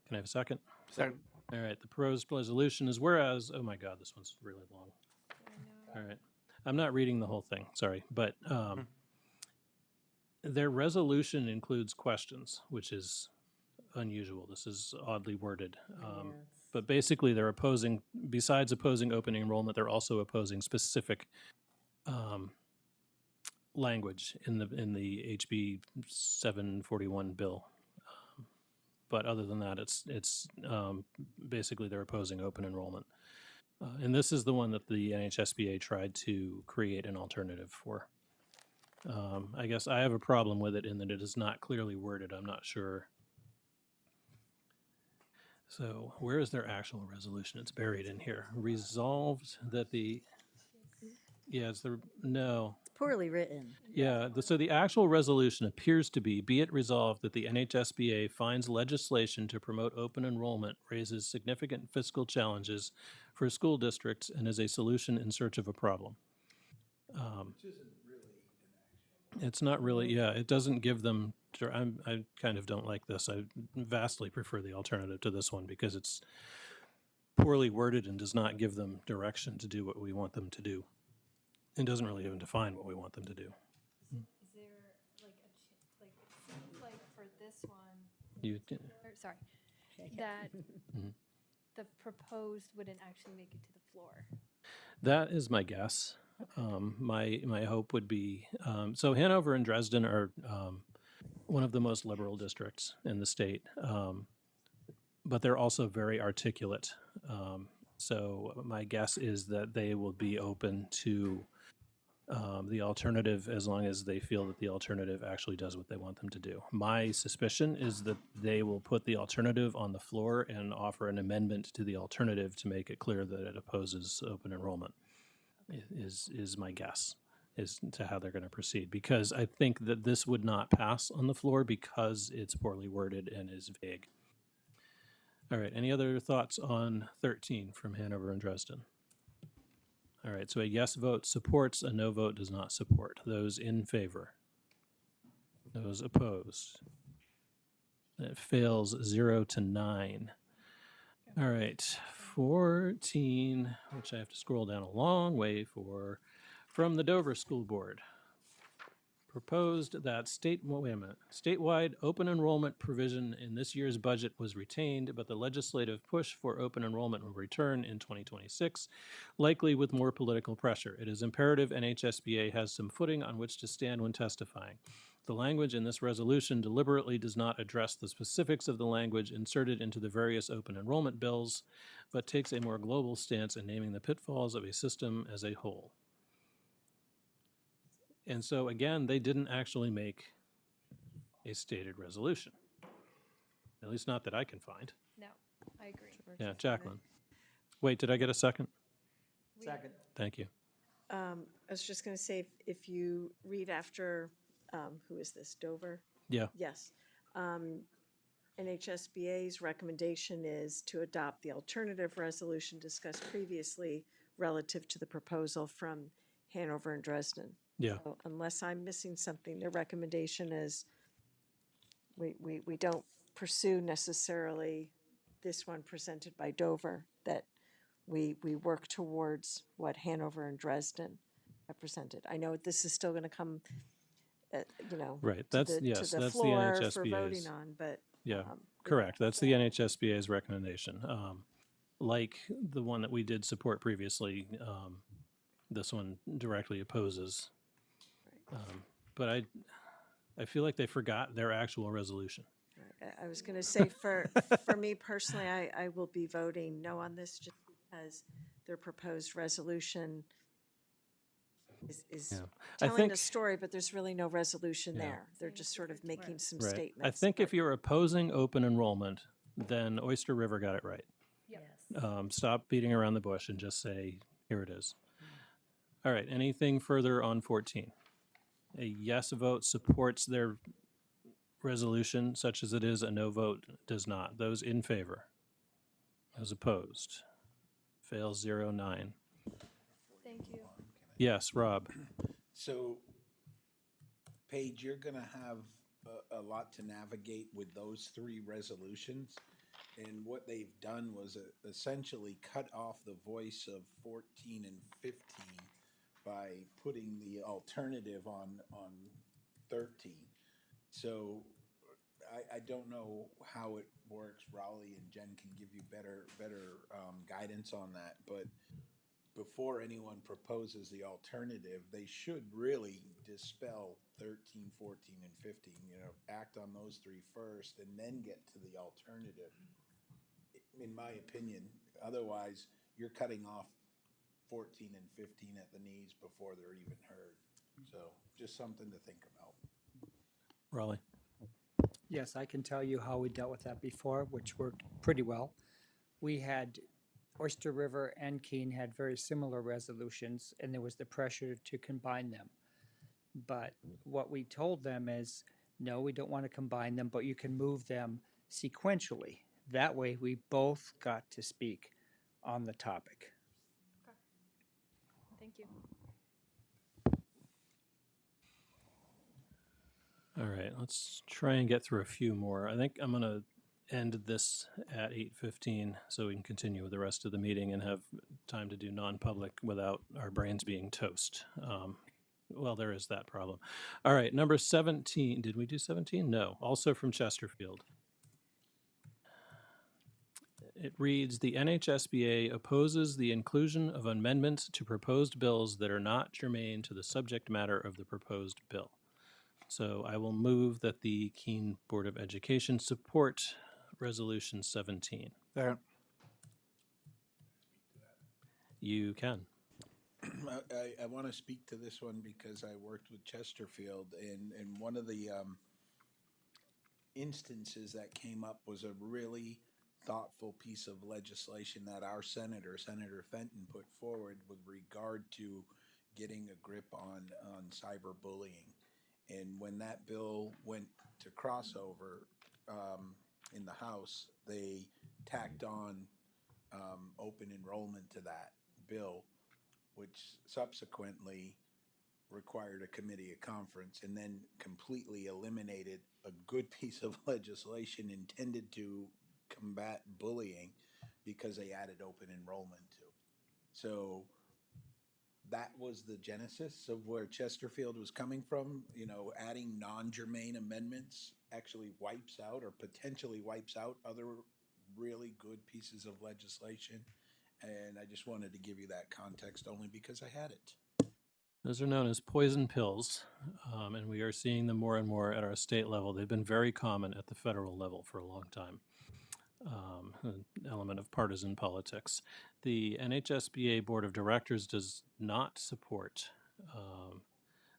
Can I have a second? Second. All right, the proposed resolution is whereas, oh my God, this one's really long. I know. All right, I'm not reading the whole thing, sorry, but their resolution includes questions, which is unusual. This is oddly worded. But basically, they're opposing, besides opposing open enrollment, they're also opposing specific language in the HB 741 bill. But other than that, it's basically they're opposing open enrollment. And this is the one that the NHSBA tried to create an alternative for. I guess I have a problem with it in that it is not clearly worded. I'm not sure. So where is their actual resolution? It's buried in here. Resolved that the, yeah, it's the, no. It's poorly written. Yeah, so the actual resolution appears to be it resolved that the NHSBA finds legislation to promote open enrollment raises significant fiscal challenges for school districts and is a solution in search of a problem. It's not really, yeah, it doesn't give them, I kind of don't like this. I vastly prefer the alternative to this one because it's poorly worded and does not give them direction to do what we want them to do. It doesn't really even define what we want them to do. Is there like it seems like for this one, You, sorry, that the proposed wouldn't actually make it to the floor. that is my guess. My hope would be, so Hanover and Dresden are one of the most liberal districts in the state, but they're also very articulate. So my guess is that they will be open to the alternative as long as they feel that the alternative actually does what they want them to do. My suspicion is that they will put the alternative on the floor and offer an amendment to the alternative to make it clear that it opposes open enrollment. Is my guess as to how they're going to proceed, because I think that this would not pass on the floor because it's poorly worded and is vague. All right, any other thoughts on 13 from Hanover and Dresden? All right, so a yes vote supports, a no vote does not support. Those in favor? Those opposed? It fails 0 to 9. All right, 14, which I have to scroll down a long way for, from the Dover School Board. Proposed that statewide open enrollment provision in this year's budget was retained, but the legislative push for open enrollment will return in 2026, likely with more political pressure. It is imperative NHSBA has some footing on which to stand when testifying. The language in this resolution deliberately does not address the specifics of the language inserted into the various open enrollment bills, but takes a more global stance in naming the pitfalls of a system as a whole. And so, again, they didn't actually make a stated resolution, at least not that I can find. No, I agree. Yeah, Jacqueline. Wait, did I get a second? Second. Thank you. I was just going to say, if you read after, who is this, Dover? Yeah. Yes. NHSBA's recommendation is to adopt the alternative resolution discussed previously relative to the proposal from Hanover and Dresden. Yeah. So unless I'm missing something, their recommendation is we don't pursue necessarily this one presented by Dover, that we work towards what Hanover and Dresden have presented. I know this is still going to come, Right. to That's, the, yes, to the that's the floor for NHSBA's. voting on, but Yeah, correct. That's the NHSBA's recommendation. Like the one that we did support previously, this one directly opposes. But I feel like they forgot their actual resolution. I was going to say for me personally, I will be voting no on this just because their proposed resolution is Yeah. I telling think, the story, but there's really no resolution Yeah. there. They're just sort of making some right. statements. I think but- if you're opposing open enrollment, then Oyster River got it right. Yep. Yes. Stop beating around the bush and just say, here it is. All right, anything further on 14? A yes vote supports their resolution such as it is, a no vote does not. Those in favor? Those opposed? Fails 0-9. Thank you. Yes, Rob. So, Paige, you're gonna have a lot to navigate with those three resolutions. And what they've done was essentially cut off the voice of 14 and 15 by putting the alternative on 13. So I don't know how it works. Raleigh and Jen can give you better guidance on that. But before anyone proposes the alternative, they should really dispel 13, 14, and 15. Act on those three first and then get to the alternative. In my opinion, otherwise you're cutting off 14 and 15 at the knees before they're even heard. So just something to think about. Raleigh. Yes, I can tell you how we dealt with that before, which worked pretty well. We had Oyster River and Keene had very similar resolutions, and there was the pressure to combine them. But what we told them is, no, we don't want to combine them, but you can move them sequentially. That way, we both got to speak on the topic. Thank you. All right, let's try and get through a few more. I think I'm going to end this at 8:15 so we can continue with the rest of the meeting and have time to do non-public without our brains being toast. Well, there is that problem. All right, number 17. Did we do 17? No, also from Chesterfield. It reads, the NHSBA opposes the inclusion of amendments to proposed bills that are not germane to the subject matter of the proposed bill. So I will move that the Keene Board of Education support Resolution 17. There. You can. I want to speak to this one because I worked with Chesterfield, and one of the instances that came up was a really thoughtful piece of legislation that our Senator Fenton, put forward with regard to getting a grip on cyberbullying. And when that bill went to crossover in the House, they tacked on open enrollment to that bill, which subsequently required a committee of conference and then completely eliminated a good piece of legislation intended to combat bullying because they added open enrollment to it. So that was the genesis of where Chesterfield was coming from. Adding non-germane amendments actually wipes out or potentially wipes out other really good pieces of legislation. And I just wanted to give you that context only because I had it. Those are known as poison pills, and we are seeing them more and more at our state level. They've been very common at the federal level for a long time. An element of partisan politics. The NHSBA Board of Directors does not support.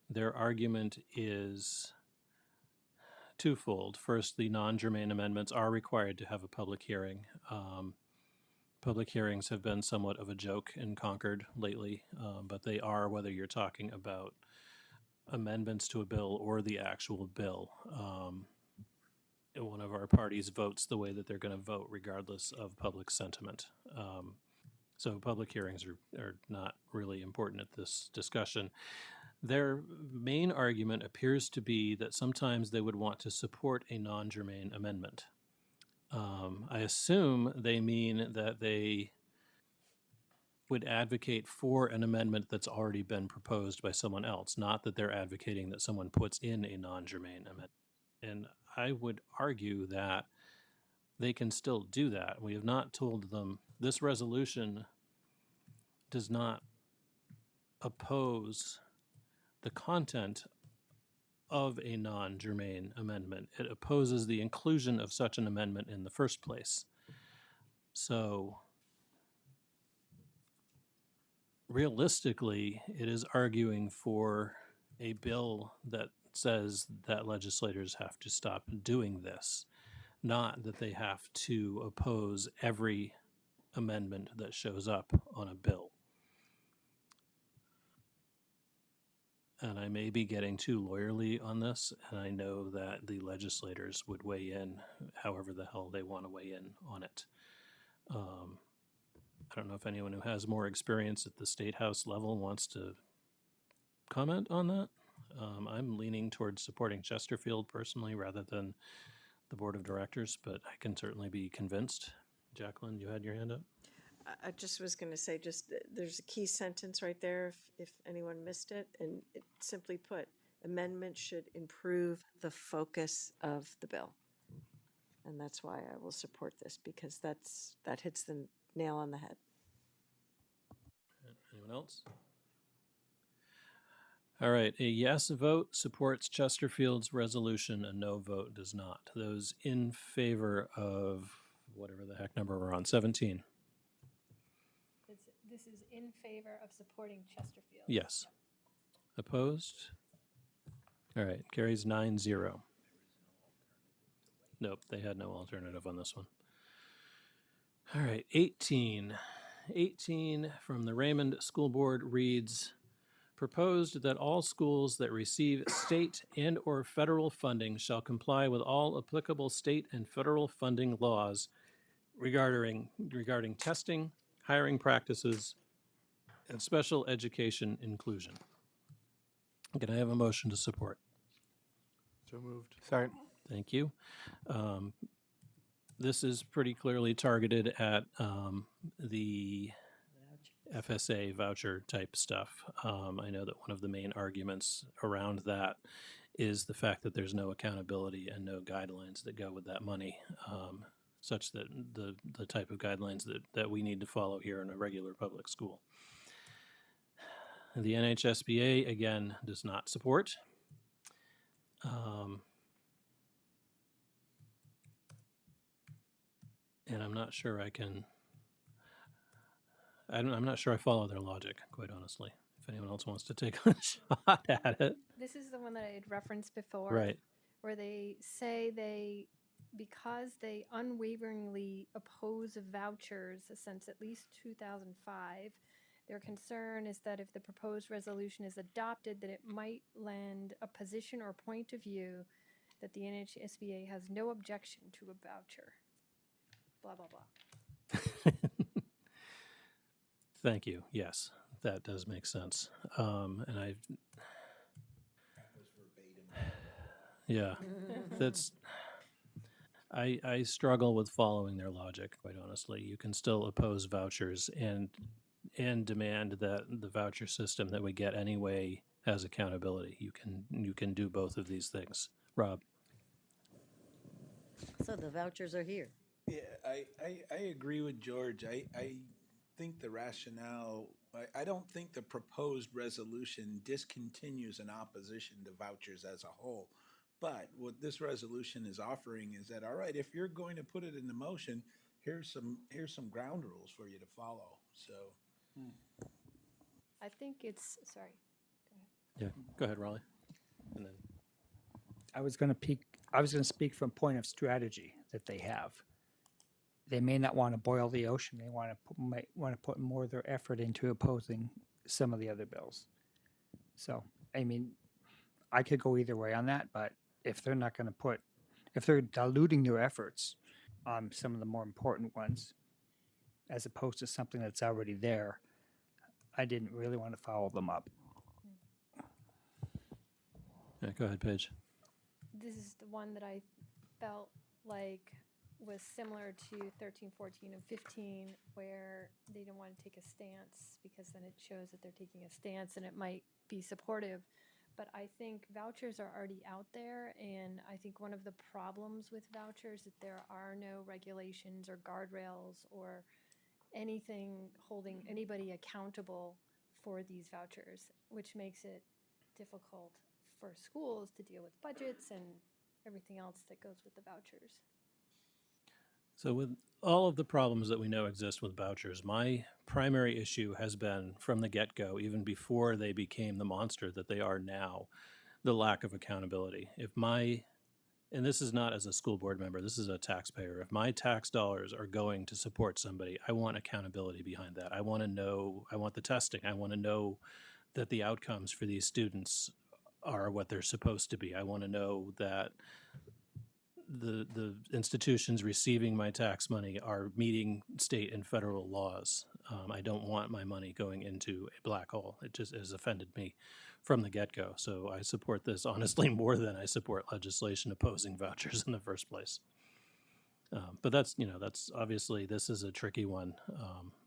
Their argument is twofold. First, the non-germane amendments are required to have a public hearing. Public hearings have been somewhat of a joke in Concord lately, but they are, whether you're talking about amendments to a bill or the actual bill. One of our parties votes the way that they're going to vote, regardless of public sentiment. So public hearings are not really important at this discussion. Their main argument appears to be that sometimes they would want to support a non-germane amendment. I assume they mean that they would advocate for an amendment that's already been proposed by someone else, not that they're advocating that someone puts in a non-germane amendment. And I would argue that they can still do that. We have not told them this resolution does not oppose the content of a non-germane amendment. It opposes the inclusion of such an amendment in the first place. So realistically, it is arguing for a bill that says that legislators have to stop doing this, not that they have to oppose every amendment that shows up on a bill. And I may be getting too lawyerly on this, and I know that the legislators would weigh in however the hell they want to weigh in on it. I don't know if anyone who has more experience at the State House level wants to comment on that. I'm leaning towards supporting Chesterfield personally rather than the board of directors, but I can certainly be convinced. Jacqueline, you had your hand up? I just was going to say, there's a key sentence right there if anyone missed it. And it, simply put, amendments should improve the focus of the bill. And that's why I will support this, because that hits the nail on the head. Anyone else? All right, a yes vote supports Chesterfield's resolution, a no vote does not. Those in favor of whatever the heck number we're on, 17. This is in favor of supporting Chesterfield. Yes. Opposed? All right, carries 9-0. Nope, they had no alternative on this one. All right, 18. 18 from the Raymond School Board reads, proposed that all schools that receive state and or federal funding shall comply with all applicable state and federal funding laws regarding testing, hiring practices, and special education inclusion. Can I have a motion to support? So moved. Second. Thank you. This is pretty clearly targeted at the FSA voucher type stuff. I know that one of the main arguments around that is the fact that there's no accountability and no guidelines that go with that money, such that the type of guidelines that we need to follow here in a regular public school. The NHSBA, again, does not support. And I'm not sure I'm not sure I follow their logic, quite honestly. If anyone else wants to take a shot at it. This is the one that I had referenced before. Right. Where they say because they unwaveringly oppose vouchers since at least 2005, their concern is that if the proposed resolution is adopted, that it might lend a position or point of view that the NHSBA has no objection to a voucher. Blah, blah, blah. Thank you. Yes, that does make sense. And I. Yeah, that's. I struggle with following their logic, quite honestly. You can still oppose vouchers and demand that the voucher system that we get anyway has accountability. You can do both of these things. Rob. So the vouchers are here. Yeah, I agree with George. I think the rationale, I don't think the proposed resolution discontinues an opposition to vouchers as a whole. But what this resolution is offering is that, all right, if you're going to put it into motion, here's some ground rules for you to follow. So I think it's, sorry. Yeah, go ahead, Raleigh. And then I was going to speak from point of strategy that they have. They may not want to boil the ocean. They might want to put more of their effort into opposing some of the other bills. So, I mean, I could go either way on that, but if they're not going to if they're diluting their efforts on some of the more important ones, as opposed to something that's already there, I didn't really want to follow them up. yeah, go ahead, Paige. This is the one that I felt like was similar to 13, 14, and 15, where they didn't want to take a stance because then it shows that they're taking a stance and it might be supportive. But I think vouchers are already out there, and I think one of the problems with vouchers is that there are no regulations or guardrails or anything holding anybody accountable for these vouchers, which makes it difficult for schools to deal with budgets and everything else that goes with the vouchers. So with all of the problems that we know exist with vouchers, my primary issue has been from the get-go, even before they became the monster that they are now, the lack of accountability. And this is not as a school board member, this is a taxpayer. If my tax dollars are going to support somebody, I want accountability behind that. I want to know, I want the testing. I want to know that the outcomes for these students are what they're supposed to be. I want to know that the institutions receiving my tax money are meeting state and federal laws. I don't want my money going into a black hole. It just has offended me from the get-go. So I support this honestly more than I support legislation opposing vouchers in the first place. But that's obviously this is a tricky one,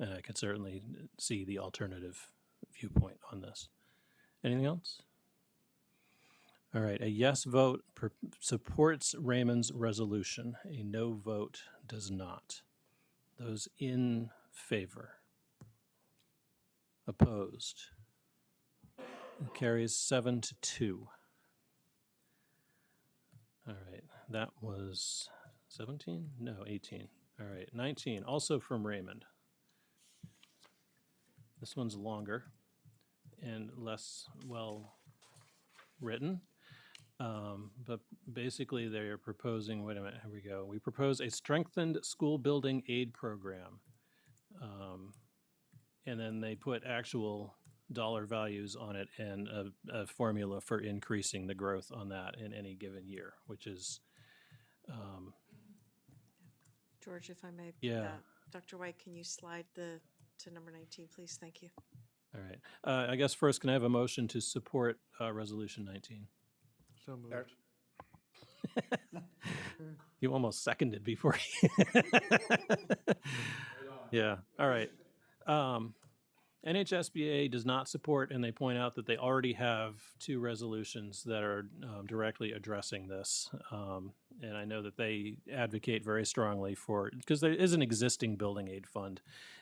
and I could certainly see the alternative viewpoint on this. Anything else? All right, a yes vote supports Raymond's resolution. A no vote does not. Those in favor? Opposed? It carries 7-2. All right, that was 17? No, 18. All right, 19, also from Raymond. This one's longer and less well written. But basically they're proposing, wait a minute, here we go. We propose a strengthened school building aid program. And then they put actual dollar values on it and a formula for increasing the growth on that in any given year, which is, George, if I may. Yeah. Dr. White, can you slide to number 19, please? Thank you. all right. I guess first, can I have a motion to support Resolution 19? So moved. You almost seconded before. Yeah. All right. NHSBA does not support, and they point out that they already have 2 resolutions that are directly addressing this. And I know that they advocate very strongly for, because there is an existing building aid fund,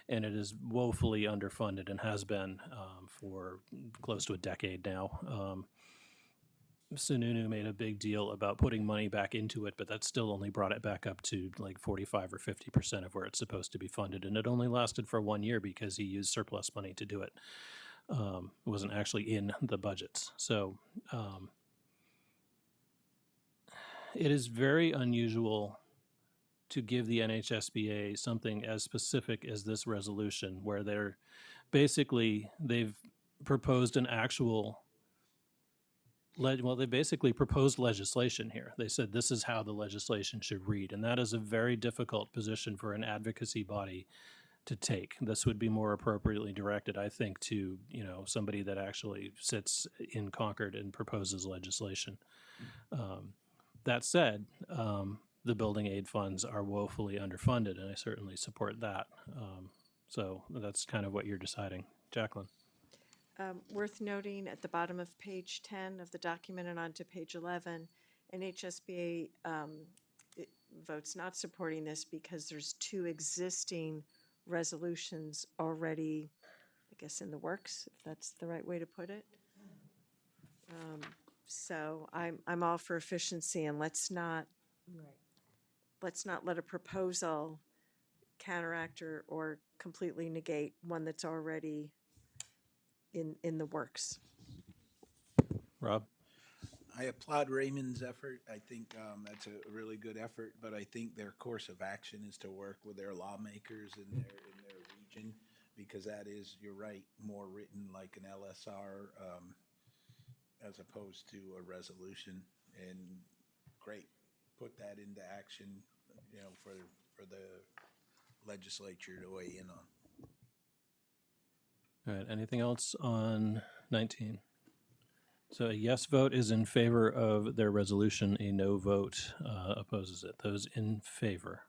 and it is woefully underfunded and has been for close to a decade now. Sununu made a big deal about putting money back into it, but that still only brought it back up to like 45 or 50% of where it's supposed to be funded. And it only lasted for 1 year because he used surplus money to do it. It wasn't actually in the budgets. So it is very unusual to give the NHSBA something as specific as this resolution, where they've proposed an actual they basically proposed legislation here. They said this is how the legislation should read, and that is a very difficult position for an advocacy body to take. This would be more appropriately directed, I think, to somebody that actually sits in Concord and proposes legislation. That said, the building aid funds are woefully underfunded, and I certainly support that. So that's kind of what you're deciding. Jacqueline. Worth noting at the bottom of page 10 of the document and on to page 11, NHSBA votes not supporting this because there's 2 existing resolutions already, I guess, in the works, if that's the right way to put it. So I'm all for efficiency, and let's not let a proposal counteract or completely negate one that's already in the works. Rob? I applaud Raymond's effort. I think that's a really good effort, but I think their course of action is to work with their lawmakers in their region, because that is, you're right, more written like an LSR as opposed to a resolution. And great, put that into action, for the legislature to weigh in on. All right, anything else on 19? So a yes vote is in favor of their resolution. A no vote opposes it. Those in favor?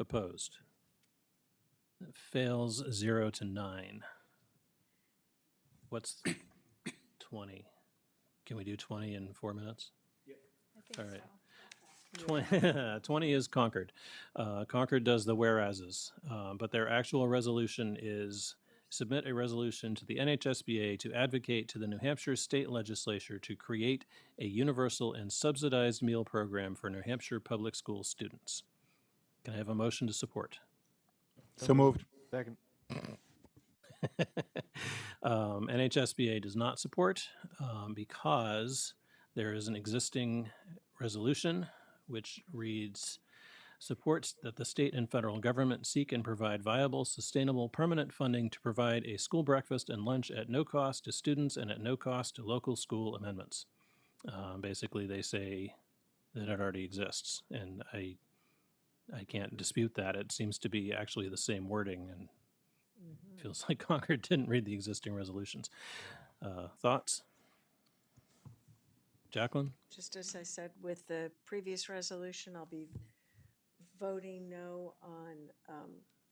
Opposed? It fails 0-9. What's 20? Can we do 20 in 4 minutes? I think All right. so. 20 is Concord. Concord does the whereases, but their actual resolution is submit a resolution to the NHSBA to advocate to the New Hampshire State Legislature to create a universal and subsidized meal program for New Hampshire public school students. Can I have a motion to support? So moved. Second. NHSBA does not support because there is an existing resolution which reads, supports that the state and federal government seek and provide viable, sustainable, permanent funding to provide a school breakfast and lunch at no cost to students and at no cost to local school amendments. Basically, they say that it already exists, and I can't dispute that. It seems to be actually the same wording, and feels like Concord didn't read the existing resolutions. Thoughts? Jacqueline? Just as I said with the previous resolution, I'll be voting no on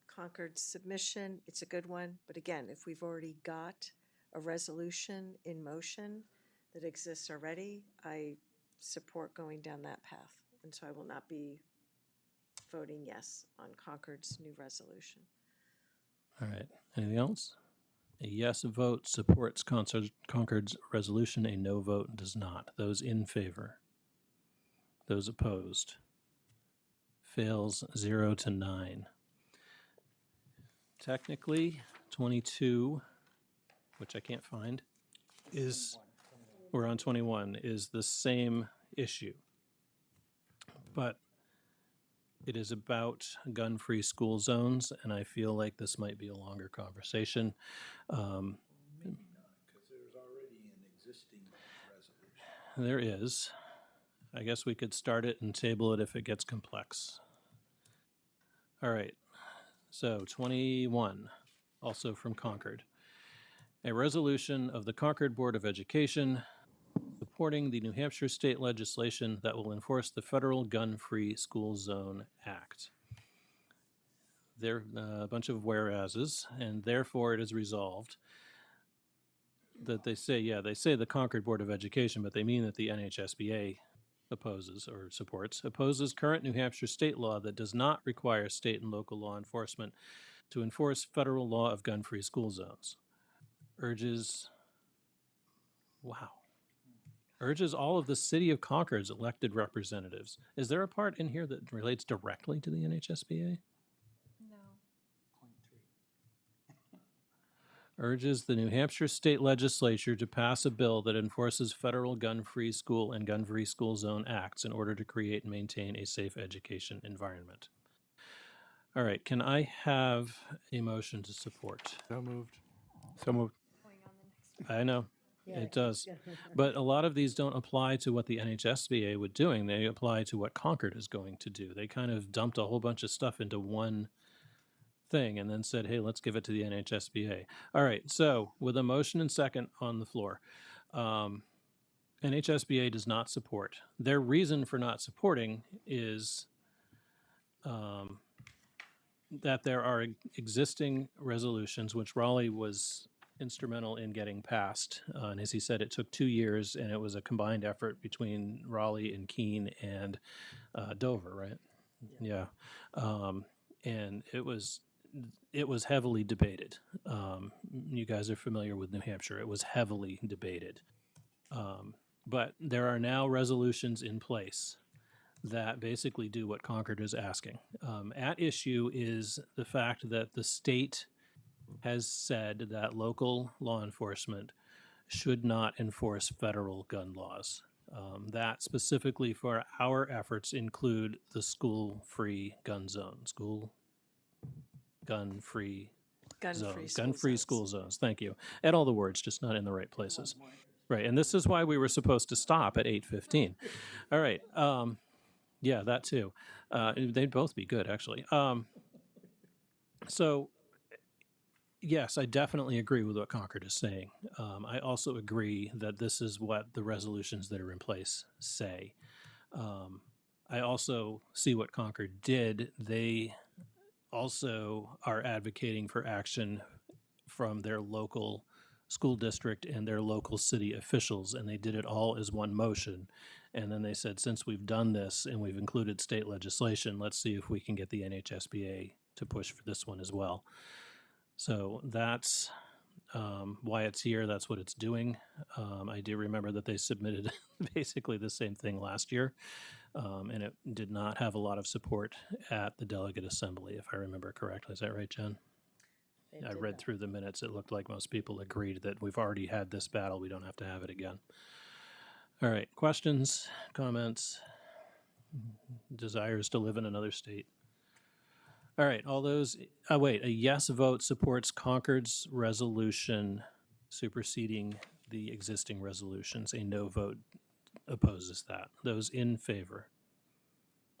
Concord's submission. It's a good one, but again, if we've already got a resolution in motion that exists already, I support going down that path. And so I will not be voting yes on Concord's new resolution. All right. Anything else? A yes vote supports Concord's resolution. A no vote does not. Those in favor? Those opposed? Fails 0 to 9. Technically, 22, which I can't find, is, we're on 21, is the same issue. But it is about gun-free school zones, and I feel like this might be a longer conversation. Maybe not, because there's already an existing resolution. There is. I guess we could start it and table it if it gets complex. All right. So 21, also from Concord. A resolution of the Concord Board of Education supporting the New Hampshire state legislation that will enforce the Federal Gun-Free School Zone Act. There are a bunch of whereases, and therefore it is resolved that they say the Concord Board of Education, but they mean that the NHSBA opposes current New Hampshire state law that does not require state and local law enforcement to enforce federal law of gun-free school zones. Urges all of the city of Concord's elected representatives. Is there a part in here that relates directly to the NHSBA? No. Urges the New Hampshire State Legislature to pass a bill that enforces federal gun-free school and gun-free school zone acts in order to create and maintain a safe education environment. All right, can I have a motion to support? So moved. So moved. Going on the next. I know, it does. But a lot of these don't apply to what the NHSBA would doing. They apply to what Concord is going to do. They kind of dumped a whole bunch of stuff into one thing and then said, hey, let's give it to the NHSBA. All right, so with a motion and second on the floor, NHSBA does not support. Their reason for not supporting is that there are existing resolutions, which Raleigh was instrumental in getting passed. And as he said, it took 2 years, and it was a combined effort between Raleigh and Keene and Dover, right? Yeah. And it was heavily debated. You guys are familiar with New Hampshire. It was heavily debated. But there are now resolutions in place that basically do what Concord is asking. At issue is the fact that the state has said that local law enforcement should not enforce federal gun laws. That specifically for our efforts include the school-free gun zone, gun-free zones, gun-free school zones. Thank you. At all the words, just not in the right places. Right, and this is why we were supposed to stop at 8:15. All right. Yeah, that too. They'd both be good, actually. So, yes, I definitely agree with what Concord is saying. I also agree that this is what the resolutions that are in place say. I also see what Concord did. They also are advocating for action from their local school district and their local city officials, and they did it all as one motion. And then they said, since we've done this and we've included state legislation, let's see if we can get the NHSBA to push for this one as well. So that's why it's here. That's what it's doing. I do remember that they submitted basically the same thing last year, and it did not have a lot of support at the delegate assembly, if I remember correctly. Is that right, Jen? I read through the minutes. It looked like most people agreed that we've already had this battle. We don't have to have it again. All right. Questions, comments, desires to live in another state? All right. All those. Wait. A yes vote supports Concord's resolution superseding the existing resolutions. A no vote opposes that. Those in favor?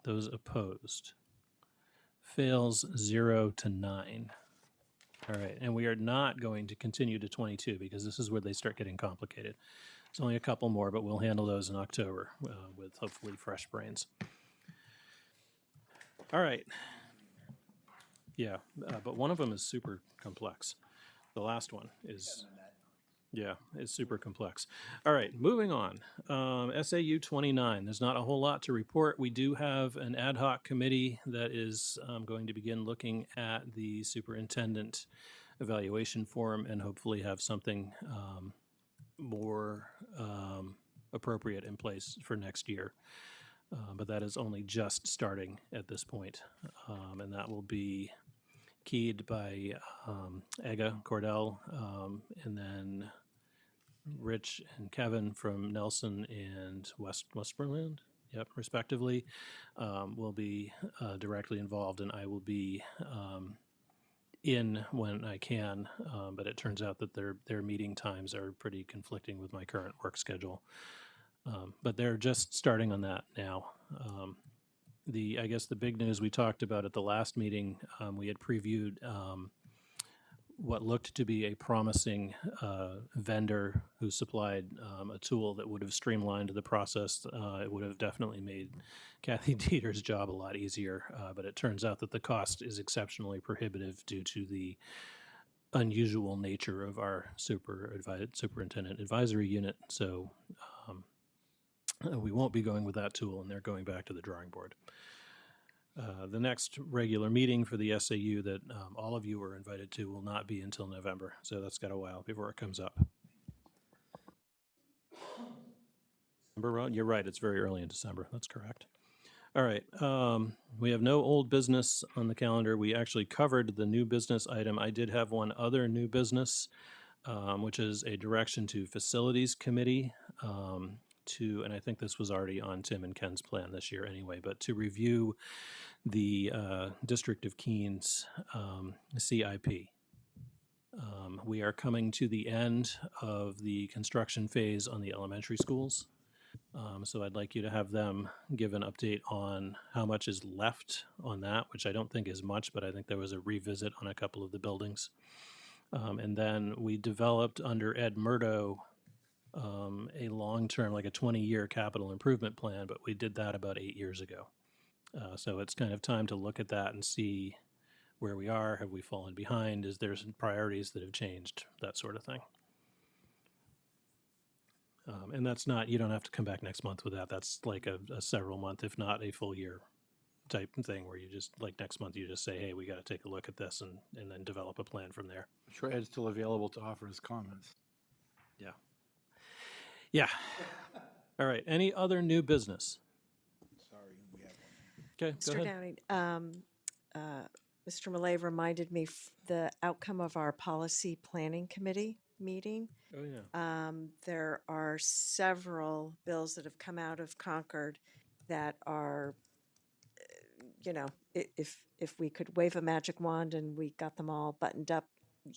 Those opposed? Fails 0 to 9. All right, and we are not going to continue to 22 because this is where they start getting complicated. It's only a couple more, but we'll handle those in October with hopefully fresh brains. All right. Yeah, but one of them is super complex. The last one is, yeah, is super complex. All right, moving on. SAU 29, there's not a whole lot to report. We do have an ad hoc committee that is going to begin looking at the superintendent evaluation form and hopefully have something more appropriate in place for next year. But that is only just starting at this point. And that will be keyed by Ega Cordell, and then Rich and Kevin from Nelson and Westmoreland, yep, respectively, will be directly involved, and I will be in when I can, but it turns out that their meeting times are pretty conflicting with my current work schedule. But they're just starting on that now. I guess the big news we talked about at the last meeting, we had previewed what looked to be a promising vendor who supplied a tool that would have streamlined the process. It would have definitely made Kathy Dieter's job a lot easier, but it turns out that the cost is exceptionally prohibitive due to the unusual nature of our superintendent advisory unit. So we won't be going with that tool, and they're going back to the drawing board. The next regular meeting for the SAU that all of you are invited to will not be until November, so that's got a while before it comes up. You're right, it's very early in December. That's correct. All right, we have no old business on the calendar. We actually covered the new business item. I did have one other new business, which is a direction to Facilities Committee and I think this was already on Tim and Ken's plan this year anyway, but to review the District of Keene's CIP. We are coming to the end of the construction phase on the elementary schools. So I'd like you to have them give an update on how much is left on that, which I don't think is much, but I think there was a revisit on a couple of the buildings. And then we developed under Ed Murdo a long-term, like a 20-year capital improvement plan, but we did that about 8 years ago. So it's kind of time to look at that and see where we are. Have we fallen behind? Is there some priorities that have changed? That sort of thing. And that's not, you don't have to come back next month with that. That's like a several month, if not a full year type thing where you just, like next month, you just say, hey, we got to take a look at this and then develop a plan from there. I'm sure Ed's still available to offer his comments. Yeah. Yeah. All right. Any other new business? Sorry, we have one. Okay, go Mr. ahead. Downing, Mr. Millay reminded me the outcome of our policy planning committee meeting. Oh, yeah. There are several bills that have come out of Concord that are, if we could wave a magic wand and we got them all buttoned up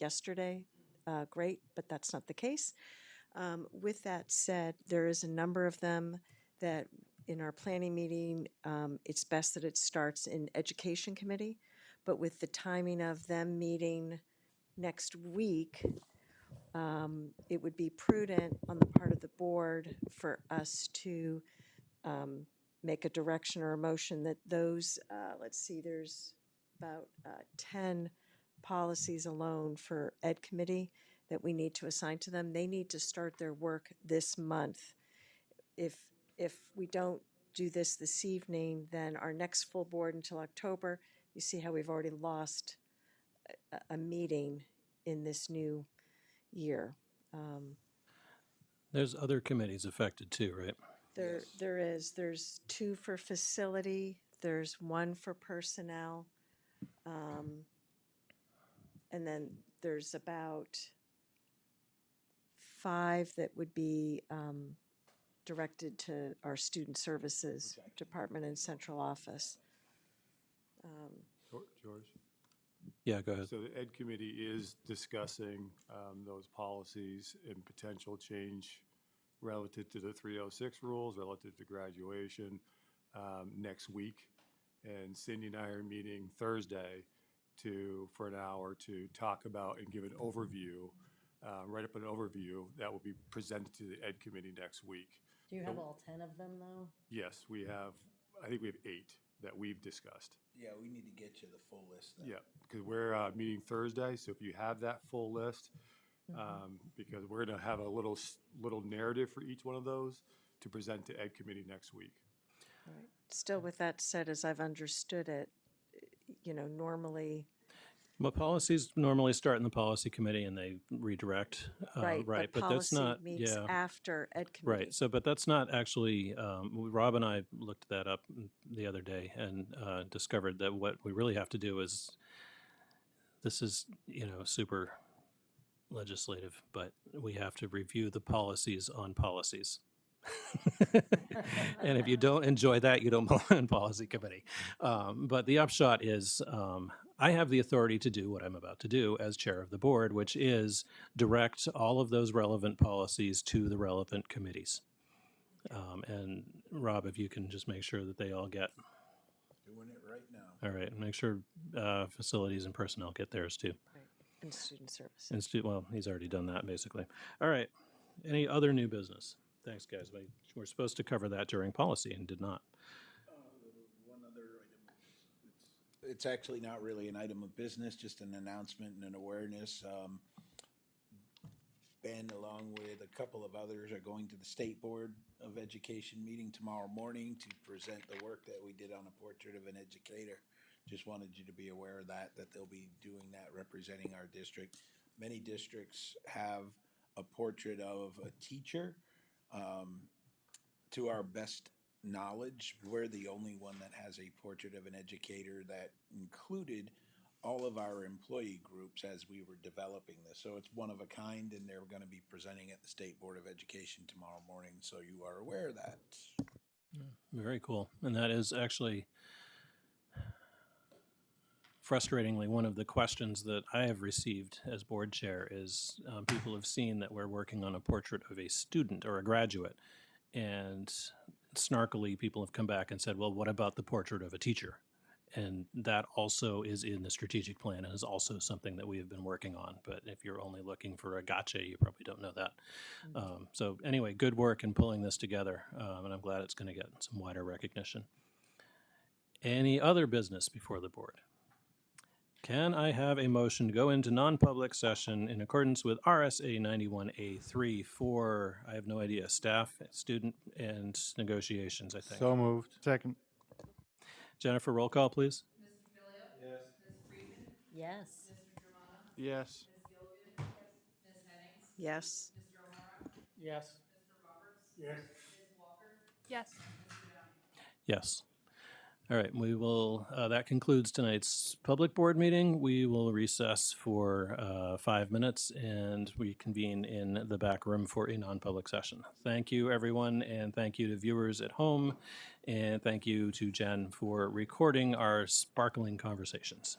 yesterday, great, but that's not the case. With that said, there is a number of them that in our planning meeting, it's best that it starts in Education Committee, but with the timing of them meeting next week, it would be prudent on the part of the board for us to make a direction or a motion that those, let's see, there's about 10 policies alone for Ed Committee that we need to assign to them. They need to start their work this month. If we don't do this evening, then our next full board until October, you see how we've already lost a meeting in this new year. There's other committees affected too, right? There's 2 for facility, there's 1 for personnel. And then there's about 5 that would be directed to our student services department and central office. George? Yeah, go ahead. So the Ed Committee is discussing those policies and potential change relative to the 306 rules, relative to graduation next week. And Cindy and I are meeting Thursday for an hour to talk about and give an overview, write up an overview that will be presented to the Ed Committee next week. Do you have all 10 of them, though? Yes, I think we have 8 that we've discussed. Yeah, we need to get you the full list then. Yeah, because we're meeting Thursday, so if you have that full list, because we're going to have a little narrative for each one of those to present to Ed Committee next week. Right. Still, with that said, as I've understood it, normally. Well, policies normally start in the policy committee and they redirect. Right, but that's not, meets yeah. after Ed Committee. Right. So, but that's not actually, Rob and I looked that up the other day and discovered that what we really have to do is, this is, super legislative, but we have to review the policies on policies. And if you don't enjoy that, you don't belong in policy committee. But the upshot is, I have the authority to do what I'm about to do as chair of the board, which is direct all of those relevant policies to the relevant committees. And Rob, if you can just make sure that they all get. Doing it right now. All right, and make sure facilities and personnel get theirs too. Right. And student services. And well, he's already done that basically. All right. Any other new business? Thanks, guys. We were supposed to cover that during policy and did not. One other item. It's actually not really an item of business, just an announcement and an awareness. Ben, along with a couple of others, are going to the State Board of Education meeting tomorrow morning to present the work that we did on a portrait of an educator. Just wanted you to be aware of that they'll be doing that, representing our district. Many districts have a portrait of a teacher. To our best knowledge, we're the only one that has a portrait of an educator that included all of our employee groups as we were developing this. So it's one of a kind, and they're going to be presenting at the State Board of Education tomorrow morning, so you are aware of that. Very cool. And that is actually, frustratingly, one of the questions that I have received as board chair is people have seen that we're working on a portrait of a student or a graduate. And snarkily, people have come back and said, well, what about the portrait of a teacher? And that also is in the strategic plan and is also something that we have been working on. But if you're only looking for a gotcha, you probably don't know that. So anyway, good work in pulling this together. And I'm glad it's going to get some wider recognition. Any other business before the board? Can I have a motion to go into non-public session in accordance with RSA 91A3 for, I have no idea, staff, student, and negotiations, I think. So moved. Second. Jennifer, roll call, please. Mr. Philio? Yes. Ms. Friedman? Yes. Mr. Germano? Yes. Ms. Gilligan? Ms. Hennings? Yes. Mr. O'Hara? Yes. Mr. Roberts? Yes. Ms. Walker? Yes. Mr. Downey? Yes. All right, we will, that concludes tonight's public board meeting. We will recess for 5 minutes and we convene in the back room for a non-public session. Thank you, everyone, and thank you to viewers at home, and thank you to Jen for recording our sparkling conversations.